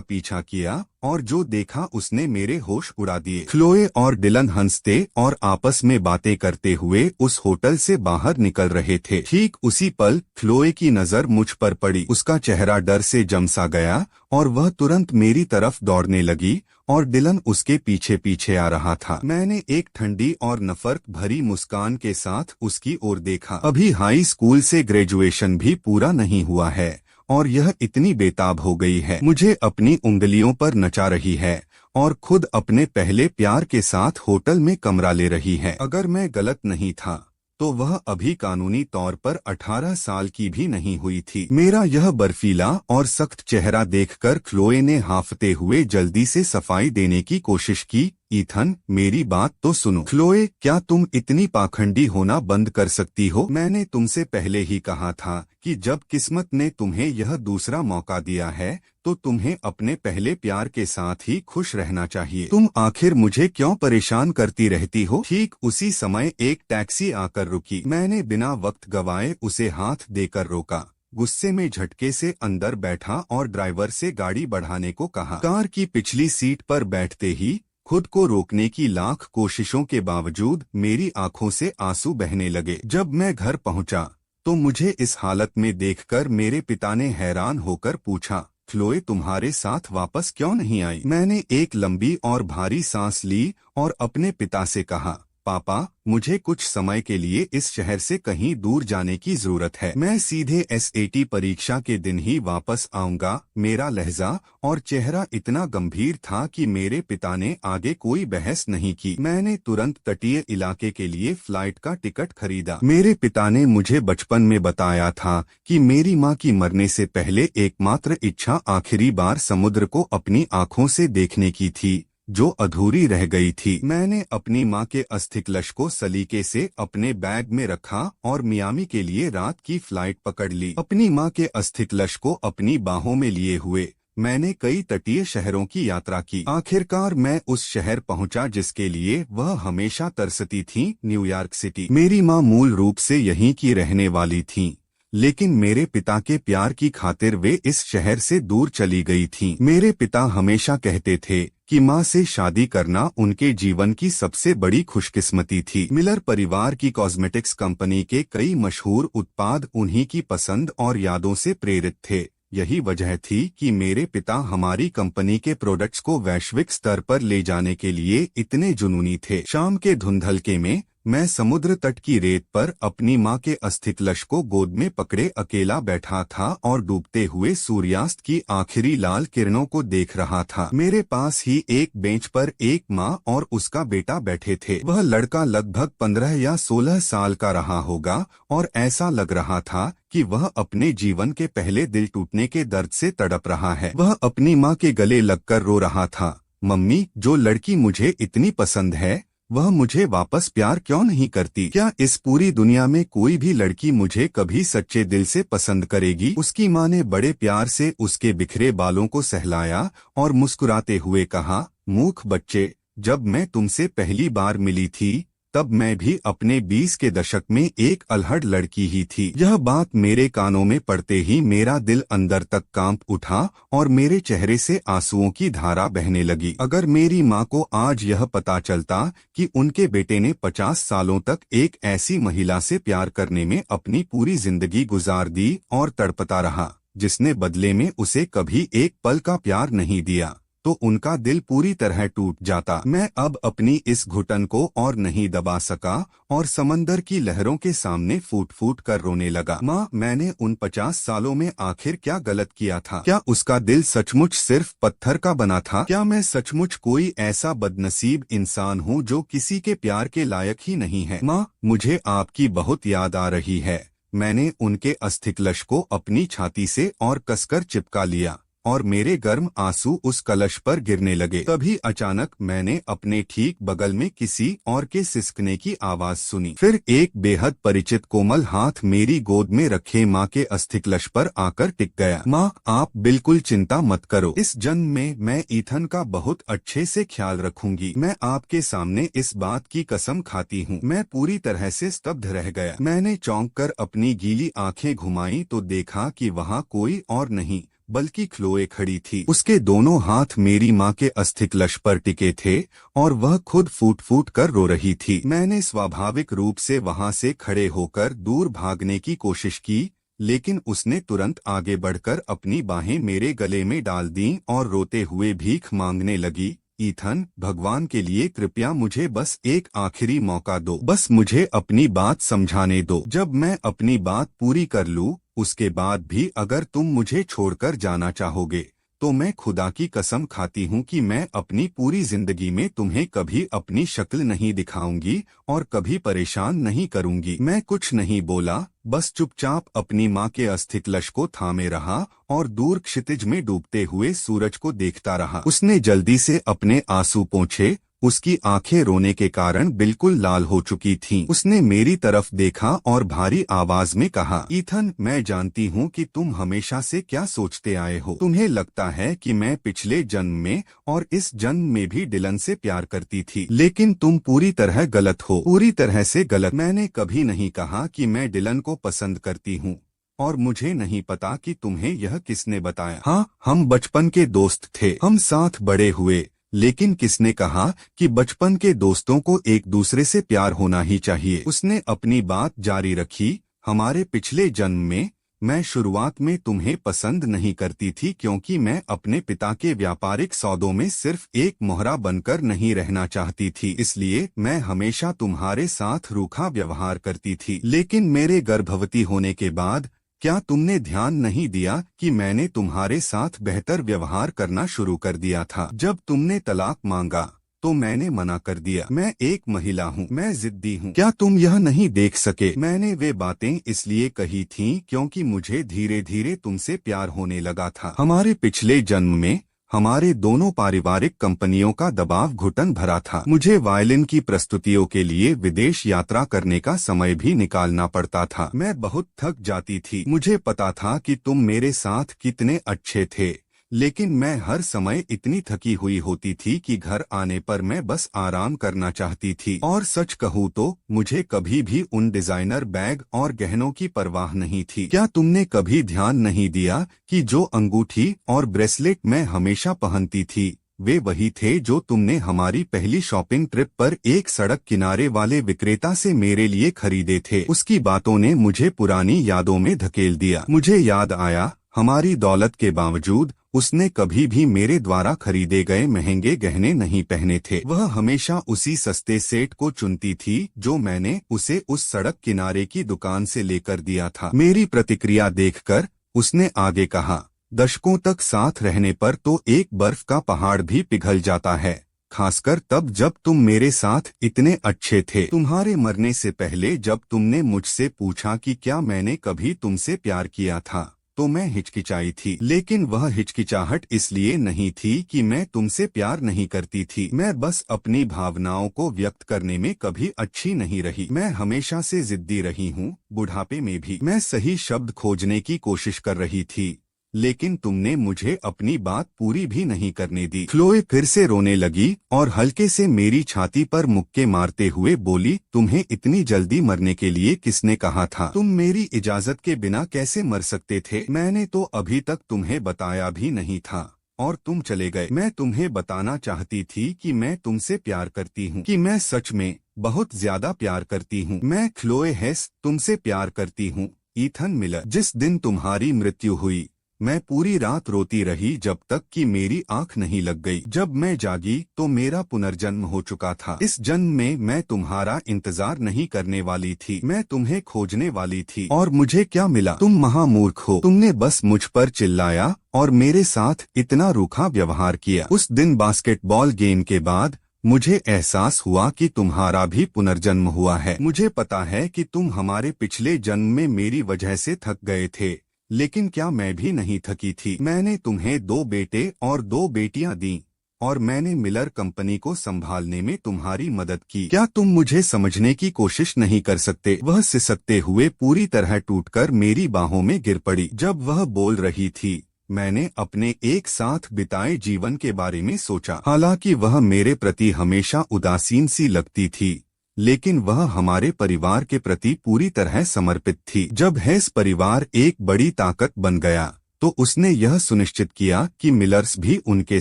पीछा किया और जो देखा उसने मेरे होश उड़ा दिए। क्लोए और डिलन हंसते और आपस में बातें करते हुए उस होटल से बाहर निकल रहे थे। ठीक उसी पल क्लोए की नजर मुझ पर पड़ी। उसका चेहरा डर से जमसा गया और वह तुरंत मेरी तरफ दौड़ने लगी और डिलन उसके पीछे पीछे आ रहा था। मैंने एक ठंडी और नफरत भरी मुस्कान के साथ उसकी ओर देखा। अभी हाई स्कूल से ग्रेजुएशन भी पूरा नहीं हुआ है और यह इतनी बेताब हो गई है, मुझे अपनी उंगलियों पर नचा रही है और खुद अपने पहले प्यार के साथ होटल में कमरा ले रही है। अगर मैं गलत नहीं था तो वह अभी कानूनी तौर पर 18 साल की भी नहीं हुई थी। मेरा यह बर्फीला और सख्त चेहरा देखकर क्लोए ने हांफते हुए जल्दी से सफाई देने की कोशिश की। ईथन, मेरी बात तो सुनो। क्लोए, क्या तुम इतनी पाखंडी होना बंद कर सकती हो? मैंने तुमसे पहले ही कहा था कि जब किस्मत ने तुम्हें यह दूसरा मौका दिया है तो तुम्हें अपने पहले प्यार के साथ ही खुश रहना चाहिए। तुम आखिर मुझे क्यों परेशान करती रहती हो? ठीक उसी समय एक टैक्सी आकर रुकी। मैंने बिना वक्त गवाए उसे हाथ देकर रोका, गुस्से में झटके से अंदर बैठा और ड्राइवर से गाड़ी बढ़ाने को कहा। कार की पिछली सीट पर बैठते ही खुद को रोकने की लाख कोशिशों के बावजूद मेरी आंखों से आंसू बहने लगे। जब मैं घर पहुंचा तो मुझे इस हालत में देखकर मेरे पिता ने हैरान होकर पूछा, क्लोए तुम्हारे साथ वापस क्यों नहीं आई? मैंने एक लंबी और भारी सांस ली और अपने पिता से कहा, पापा, मुझे कुछ समय के लिए इस शहर से कहीं दूर जाने की जरूरत है। मैं सीधे एसएटी परीक्षा के दिन ही वापस आऊंगा। मेरा लहजा और चेहरा इतना गंभीर था कि मेरे पिता ने आगे कोई बहस नहीं की। मैंने तुरंत तटीय इलाके के लिए फ्लाइट का टिकट खरीदा। मेरे पिता ने मुझे बचपन में बताया था कि मेरी माँ की मरने से पहले एकमात्र इच्छा आखिरी बार समुद्र को अपनी आंखों से देखने की थी, जो अधूरी रह गई थी। मैंने अपनी माँ के अस्थि कलश को सलीके से अपने बैग में रखा और मियामी के लिए रात की फ्लाइट पकड़ ली। अपनी माँ के अस्थि कलश को अपनी बाहों में लिए हुए मैंने कई तटीय शहरों की यात्रा की। आखिरकार मैं उस शहर पहुंचा जिसके लिए वह हमेशा तरसती थी, न्यूयॉर्क सिटी। मेरी माँ मूल रूप से यहीं की रहने वाली थी, लेकिन मेरे पिता के प्यार की खातिर वे इस शहर से दूर चली गई थीं। मेरे पिता हमेशा कहते थे कि माँ से शादी करना उनके जीवन की सबसे बड़ी खुशकिस्मती थी। मिलर परिवार की कॉस्मेटिक्स कंपनी के कई मशहूर उत्पाद उन्हीं की पसंद और यादों से प्रेरित थे। यही वजह थी कि मेरे पिता हमारी कंपनी के प्रोडक्ट्स को वैश्विक स्तर पर ले जाने के लिए इतने जुनूनी थे। शाम के धुंधलके में मैं समुद्र तट की रेत पर अपनी माँ के अस्थि कलश को गोद में पकड़े अकेला बैठा था और डूबते हुए सूर्यास्त की आखिरी लाल किरणों को देख रहा था। मेरे पास ही एक बेंच पर एक माँ और उसका बेटा बैठे थे। वह लड़का लगभग 15 या 16 साल का रहा होगा और ऐसा लग रहा था कि वह अपने जीवन के पहले दिल टूटने के दर्द से तड़प रहा है। वह अपनी माँ के गले लगकर रो रहा था, मम्मी, जो लड़की मुझे इतनी पसंद है वह मुझे वापस प्यार क्यों नहीं करती? क्या इस पूरी दुनिया में कोई भी लड़की मुझे कभी सच्चे दिल से पसंद करेगी? उसकी माँ ने बड़े प्यार से उसके बिखरे बालों को सहलाया और मुस्कुराते हुए कहा, मूर्ख बच्चे, जब मैं तुमसे पहली बार मिली थी तब मैं भी अपने 20 के दशक में एक अल्हड़ लड़की ही थी। यह बात मेरे कानों में पड़ते ही मेरा दिल अंदर तक कांप उठा और मेरे चेहरे से आंसुओं की धारा बहने लगी। अगर मेरी माँ को आज यह पता चलता कि उनके बेटे ने 50 सालों तक एक ऐसी महिला से प्यार करने में अपनी पूरी जिंदगी गुजार दी और तड़पता रहा, जिसने बदले में उसे कभी एक पल का प्यार नहीं दिया, तो उनका दिल पूरी तरह टूट जाता। मैं अब अपनी इस घुटन को और नहीं दबा सका और समंदर की लहरों के सामने फूट फूट कर रोने लगा। माँ, मैंने उन 50 सालों में आखिर क्या गलत किया था? क्या उसका दिल सचमुच सिर्फ पत्थर का बना था? क्या मैं सचमुच कोई ऐसा बदनसीब इंसान हूँ जो किसी के प्यार के लायक ही नहीं है? माँ, मुझे आपकी बहुत याद आ रही है। मैंने उनके अस्थिकलश को अपनी छाती से और कसकर चिपका लिया और मेरे गर्म आंसू उस कलश पर गिरने लगे। तभी अचानक मैंने अपने ठीक बगल में किसी और के सिसकने की आवाज सुनी। फिर एक बेहद परिचित कोमल हाथ मेरी गोद में रखे माँ के अस्थिकलश पर आकर टिक गया। माँ, आप बिल्कुल चिंता मत करो। इस जन्म में मैं ईथन का बहुत अच्छे से ख्याल रखूंगी। मैं आपके सामने इस बात की कसम खाती हूँ। मैं पूरी तरह से स्तब्ध रह गया। मैंने चौंक कर अपनी गीली आंखें घुमाई तो देखा कि वहाँ कोई और नहीं बल्कि क्लोए खड़ी थी। उसके दोनों हाथ मेरी माँ के अस्थिकलश पर टिके थे और वह खुद फूट फूट कर रो रही थी। मैंने स्वाभाविक रूप से वहाँ से खड़े होकर दूर भागने की कोशिश की, लेकिन उसने तुरंत आगे बढ़कर अपनी बाहें मेरे गले में डाल दी और रोते हुए भीख मांगने लगी। ईथन, भगवान के लिए कृपया मुझे बस एक आखिरी मौका दो। बस मुझे अपनी बात समझाने दो। जब मैं अपनी बात पूरी कर लूं, उसके बाद भी अगर तुम मुझे छोड़कर जाना चाहोगे, तो मैं खुदा की कसम खाती हूँ कि मैं अपनी पूरी जिंदगी में तुम्हें कभी अपनी शक्ल नहीं दिखाऊंगी और कभी परेशान नहीं करूंगी। मैं कुछ नहीं बोला, बस चुपचाप अपनी माँ के अस्थिकलश को थामे रहा और दूर क्षितिज में डूबते हुए सूरज को देखता रहा। उसने जल्दी से अपने आंसू पोंछे। उसकी आंखें रोने के कारण बिल्कुल लाल हो चुकी थीं। उसने मेरी तरफ देखा और भारी आवाज में कहा, ईथन, मैं जानती हूँ कि तुम हमेशा से क्या सोचते आए हो। तुम्हें लगता है कि मैं पिछले जन्म में और इस जन्म में भी डिलन से प्यार करती थी, लेकिन तुम पूरी तरह गलत हो, पूरी तरह से गलत। मैंने कभी नहीं कहा कि मैं डिलन को पसंद करती हूँ, और मुझे नहीं पता कि तुम्हें यह किसने बताया। हाँ, हम बचपन के दोस्त थे, हम साथ बड़े हुए, लेकिन किसने कहा कि बचपन के दोस्तों को एक दूसरे से प्यार होना ही चाहिए। उसने अपनी बात जारी रखी, हमारे पिछले जन्म में मैं शुरुआत में तुम्हें पसंद नहीं करती थी क्योंकि मैं अपने पिता के व्यापारिक सौदों में सिर्फ एक मोहरा बनकर नहीं रहना चाहती थी, इसलिए मैं हमेशा तुम्हारे साथ रूखा व्यवहार करती थी। लेकिन मेरे गर्भवती होने के बाद क्या तुमने ध्यान नहीं दिया कि मैंने तुम्हारे साथ बेहतर व्यवहार करना शुरू कर दिया था? जब तुमने तलाक मांगा तो मैंने मना कर दिया। मैं एक महिला हूँ, मैं जिद्दी हूँ। क्या तुम यह नहीं देख सके? मैंने वे बातें इसलिए कही थीं क्योंकि मुझे धीरे धीरे तुमसे प्यार होने लगा था। हमारे पिछले जन्म में हमारे दोनों पारिवारिक कंपनियों का दबाव घुटन भरा था। मुझे वायलिन की प्रस्तुतियों के लिए विदेश यात्रा करने का समय भी निकालना पड़ता था। मैं बहुत थक जाती थी। मुझे पता था कि तुम मेरे साथ कितने अच्छे थे, लेकिन मैं हर समय इतनी थकी हुई होती थी कि घर आने पर मैं बस आराम करना चाहती थी। और सच कहूँ तो मुझे कभी भी उन डिजाइनर बैग और गहनों की परवाह नहीं थी। क्या तुमने कभी ध्यान नहीं दिया कि जो अंगूठी और ब्रेसलेट मैं हमेशा पहनती थी, वे वही थे जो तुमने हमारी पहली शॉपिंग ट्रिप पर एक सड़क किनारे वाले विक्रेता से मेरे लिए खरीदे थे? उसकी बातों ने मुझे पुरानी यादों में धकेल दिया। मुझे याद आया, हमारी दौलत के बावजूद उसने कभी भी मेरे द्वारा खरीदे गए महंगे गहने नहीं पहने थे। वह हमेशा उसी सस्ते सेट को चुनती थी जो मैंने उसे उस सड़क किनारे की दुकान से लेकर दिया था। मेरी प्रतिक्रिया देखकर उसने आगे कहा, दशकों तक साथ रहने पर तो एक बर्फ का पहाड़ भी पिघल जाता है, खासकर तब जब तुम मेरे साथ इतने अच्छे थे। तुम्हारे मरने से पहले जब तुमने मुझसे पूछा कि क्या मैंने कभी तुमसे प्यार किया था, तो मैं हिचकिचाई थी, लेकिन वह हिचकिचाहट इसलिए नहीं थी कि मैं तुमसे प्यार नहीं करती थी। मैं बस अपनी भावनाओं को व्यक्त करने में कभी अच्छी नहीं रही। मैं हमेशा से जिद्दी रही हूँ, बुढ़ापे में भी। मैं सही शब्द खोजने की कोशिश कर रही थी, लेकिन तुमने मुझे अपनी बात पूरी भी नहीं करने दी। क्लोए फिर से रोने लगी और हल्के से मेरी छाती पर मुक्के मारते हुए बोली, तुम्हें इतनी जल्दी मरने के लिए किसने कहा था? तुम मेरी इजाजत के बिना कैसे मर सकते थे? मैंने तो अभी तक तुम्हें बताया भी नहीं था और तुम चले गए। मैं तुम्हें बताना चाहती थी कि मैं तुमसे प्यार करती हूँ, कि मैं सच में बहुत ज्यादा प्यार करती हूँ। मैं क्लोए हेस तुमसे प्यार करती हूँ। ईथन मिलर, जिस दिन तुम्हारी मृत्यु हुई मैं पूरी रात रोती रही जब तक कि मेरी आंख नहीं लग गई। जब मैं जागी तो मेरा पुनर्जन्म हो चुका था। इस जन्म में मैं तुम्हारा इंतजार नहीं करने वाली थी, मैं तुम्हें खोजने वाली थी। और मुझे क्या मिला? तुम महामूर्ख हो। तुमने बस मुझ पर चिल्लाया और मेरे साथ इतना रूखा व्यवहार किया। उस दिन बास्केटबॉल गेम के बाद मुझे एहसास हुआ कि तुम्हारा भी पुनर्जन्म हुआ है। मुझे पता है कि तुम हमारे पिछले जन्म में मेरी वजह से थक गए थे, लेकिन क्या मैं भी नहीं थकी थी? मैंने तुम्हें 2 बेटे और 2 बेटियां दी और मैंने मिलर कंपनी को संभालने में तुम्हारी मदद की। क्या तुम मुझे समझने की कोशिश नहीं कर सकते? वह सिसकते हुए पूरी तरह टूटकर मेरी बाहों में गिर पड़ी। जब वह बोल रही थी, मैंने अपने एक साथ बिताए जीवन के बारे में सोचा। हालांकि वह मेरे प्रति हमेशा उदासीन सी लगती थी, लेकिन वह हमारे परिवार के प्रति पूरी तरह समर्पित थी। जब हेस परिवार एक बड़ी ताकत बन गया तो उसने यह सुनिश्चित किया कि मिलर्स भी उनके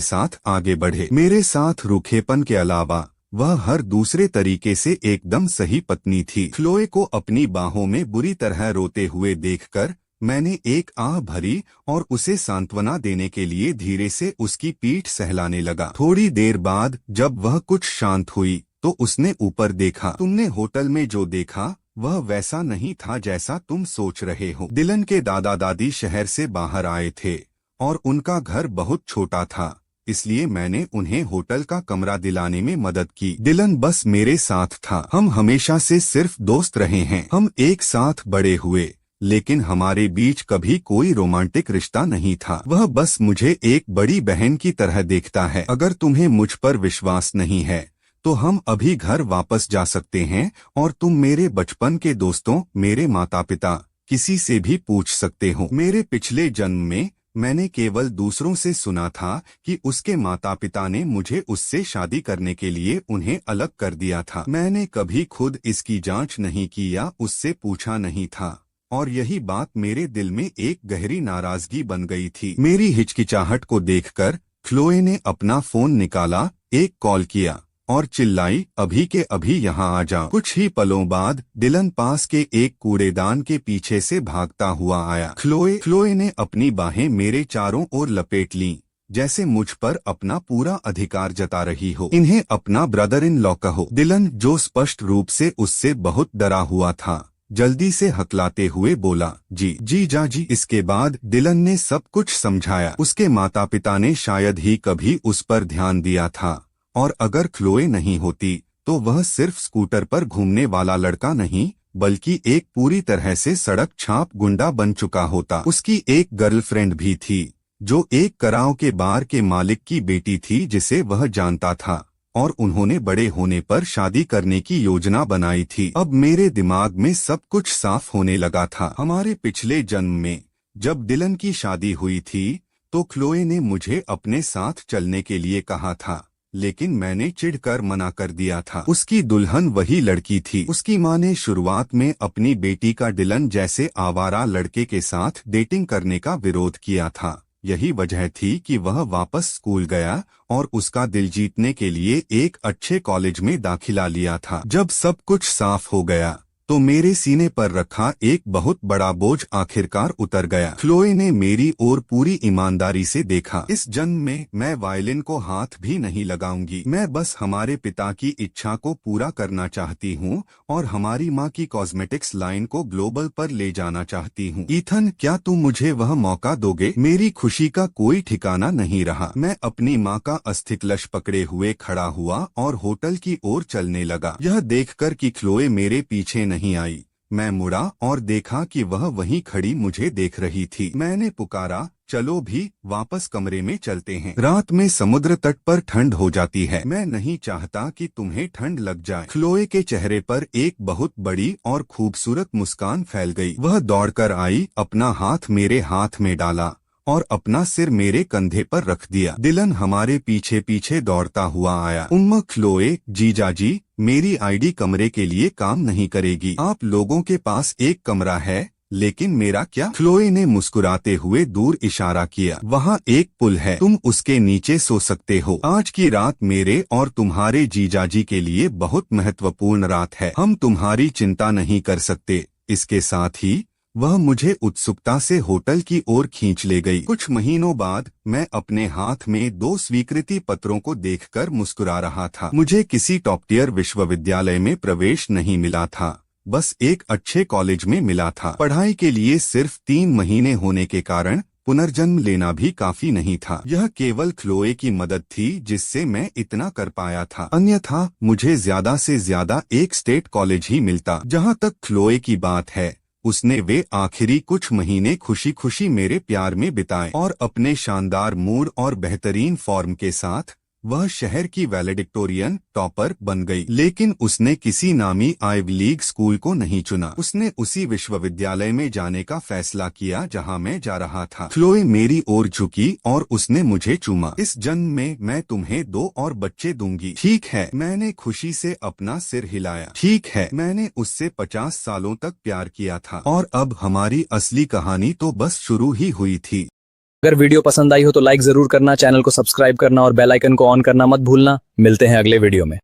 साथ आगे बढ़े। मेरे साथ रूखेपन के अलावा वह हर दूसरे तरीके से एकदम सही पत्नी थी। क्लोए को अपनी बाहों में बुरी तरह रोते हुए देखकर मैंने एक आह भरी और उसे सांत्वना देने के लिए धीरे से उसकी पीठ सहलाने लगा। थोड़ी देर बाद जब वह कुछ शांत हुई तो उसने ऊपर देखा। तुमने होटल में जो देखा वह वैसा नहीं था जैसा तुम सोच रहे हो। डिलन के दादा दादी शहर से बाहर आए थे और उनका घर बहुत छोटा था, इसलिए मैंने उन्हें होटल का कमरा दिलाने में मदद की। डिलन बस मेरे साथ था। हम हमेशा से सिर्फ दोस्त रहे हैं। हम एक साथ बड़े हुए, लेकिन हमारे बीच कभी कोई रोमांटिक रिश्ता नहीं था। वह बस मुझे एक बड़ी बहन की तरह देखता है। अगर तुम्हें मुझ पर विश्वास नहीं है तो हम अभी घर वापस जा सकते हैं और तुम मेरे बचपन के दोस्तों, मेरे माता पिता, किसी से भी पूछ सकते हो। मेरे पिछले जन्म में मैंने केवल दूसरों से सुना था कि उसके माता पिता ने मुझे उससे शादी करने के लिए उन्हें अलग कर दिया था। मैंने कभी खुद इसकी जांच नहीं की या उससे पूछा नहीं था, और यही बात मेरे दिल में एक गहरी नाराजगी बन गई थी। मेरी हिचकिचाहट को देखकर क्लोए ने अपना फोन निकाला, एक कॉल किया और चिल्लाई, अभी के अभी यहाँ आ जाओ। कुछ ही पलों बाद डिलन पास के एक कूड़ेदान के पीछे से भागता हुआ आया। क्लोए ने अपनी बाहें मेरे चारों ओर लपेट लीं, जैसे मुझ पर अपना पूरा अधिकार जता रही हो। इन्हें अपना ब्रदर इन लॉ कहो। डिलन, जो स्पष्ट रूप से उससे बहुत डरा हुआ था, जल्दी से हकलाते हुए बोला, जी जाजी। इसके बाद डिलन ने सब कुछ समझाया। उसके माता पिता ने शायद ही कभी उस पर ध्यान दिया था, और अगर क्लोए नहीं होती तो वह सिर्फ स्कूटर पर घूमने वाला लड़का नहीं, बल्कि एक पूरी तरह से सड़क छाप गुंडा बन चुका होता। उसकी एक गर्लफ्रेंड भी थी, जो एक कराओके बार के मालिक की बेटी थी जिसे वह जानता था, और उन्होंने बड़े होने पर शादी करने की योजना बनाई थी। अब मेरे दिमाग में सब कुछ साफ होने लगा था। हमारे पिछले जन्म में जब डिलन की शादी हुई थी तो क्लोए ने मुझे अपने साथ चलने के लिए कहा था, लेकिन मैंने चिढ़कर मना कर दिया था। उसकी दुल्हन वही लड़की थी। उसकी माँ ने शुरुआत में अपनी बेटी का डिलन जैसे आवारा लड़के के साथ डेटिंग करने का विरोध किया था। यही वजह थी कि वह वापस स्कूल गया और उसका दिल जीतने के लिए एक अच्छे कॉलेज में दाखिला लिया था। जब सब कुछ साफ हो गया तो मेरे सीने पर रखा एक बहुत बड़ा बोझ आखिरकार उतर गया। क्लोए ने मेरी ओर पूरी ईमानदारी से देखा। इस जन्म में मैं वायलिन को हाथ भी नहीं लगाऊंगी। मैं बस हमारे पिता की इच्छा को पूरा करना चाहती हूँ और हमारी माँ की कॉस्मेटिक्स लाइन को ग्लोबल पर ले जाना चाहती हूँ। ईथन, क्या तुम मुझे वह मौका दोगे? मेरी खुशी का कोई ठिकाना नहीं रहा। मैं अपनी माँ का अस्थिकलश पकड़े हुए खड़ा हुआ और होटल की ओर चलने लगा। यह देखकर कि क्लोए मेरे पीछे नहीं आई, मैं मुड़ा और देखा कि वह वहीं खड़ी मुझे देख रही थी। मैंने पुकारा, चलो भी वापस कमरे में चलते हैं। रात में समुद्र तट पर ठंड हो जाती है। मैं नहीं चाहता कि तुम्हें ठंड लग जाए। क्लोए के चेहरे पर एक बहुत बड़ी और खूबसूरत मुस्कान फैल गई। वह दौड़कर आई, अपना हाथ मेरे हाथ में डाला और अपना सिर मेरे कंधे पर रख दिया। डिलन हमारे पीछे पीछे दौड़ता हुआ आया। क्लोए, जीजाजी, मेरी आईडी कमरे के लिए काम नहीं करेगी। आप लोगों के पास एक कमरा है, लेकिन मेरा क्या? क्लोए ने मुस्कुराते हुए दूर इशारा किया। वहाँ एक पुल है, तुम उसके नीचे सो सकते हो। आज की रात मेरे और तुम्हारे जीजाजी के लिए बहुत महत्वपूर्ण रात है। हम तुम्हारी चिंता नहीं कर सकते। इसके साथ ही वह मुझे उत्सुकता से होटल की ओर खींच ले गई। कुछ महीनों बाद मैं अपने हाथ में 2 स्वीकृति पत्रों को देखकर मुस्कुरा रहा था। मुझे किसी टॉप टियर विश्वविद्यालय में प्रवेश नहीं मिला था, बस एक अच्छे कॉलेज में मिला था। पढ़ाई के लिए सिर्फ 3 महीने होने के कारण पुनर्जन्म लेना भी काफी नहीं था। यह केवल क्लोए की मदद थी जिससे मैं इतना कर पाया था, अन्यथा मुझे ज्यादा से ज्यादा एक स्टेट कॉलेज ही मिलता। जहाँ तक क्लोए की बात है, उसने वे आखिरी कुछ महीने खुशी खुशी मेरे प्यार में बिताए और अपने शानदार मूड और बेहतरीन फॉर्म के साथ वह शहर की वैलेडिक्टोरियन टॉपर बन गई। लेकिन उसने किसी नामी आइवी लीग स्कूल को नहीं चुना। उसने उसी विश्वविद्यालय में जाने का फैसला किया जहां मैं जा रहा था। क्लोए मेरी ओर झुकी और उसने मुझे चूमा। इस जन्म में मैं तुम्हें 2 और बच्चे दूंगी, ठीक है? मैंने खुशी से अपना सिर हिलाया। ठीक है, मैंने उससे 50 सालों तक प्यार किया था और अब हमारी असली कहानी तो बस शुरू ही हुई थी। अगर वीडियो पसंद आई हो तो लाइक जरूर करना, चैनल को सब्सक्राइब करना और बेल आइकन को ऑन करना मत भूलना। मिलते हैं अगले वीडियो में।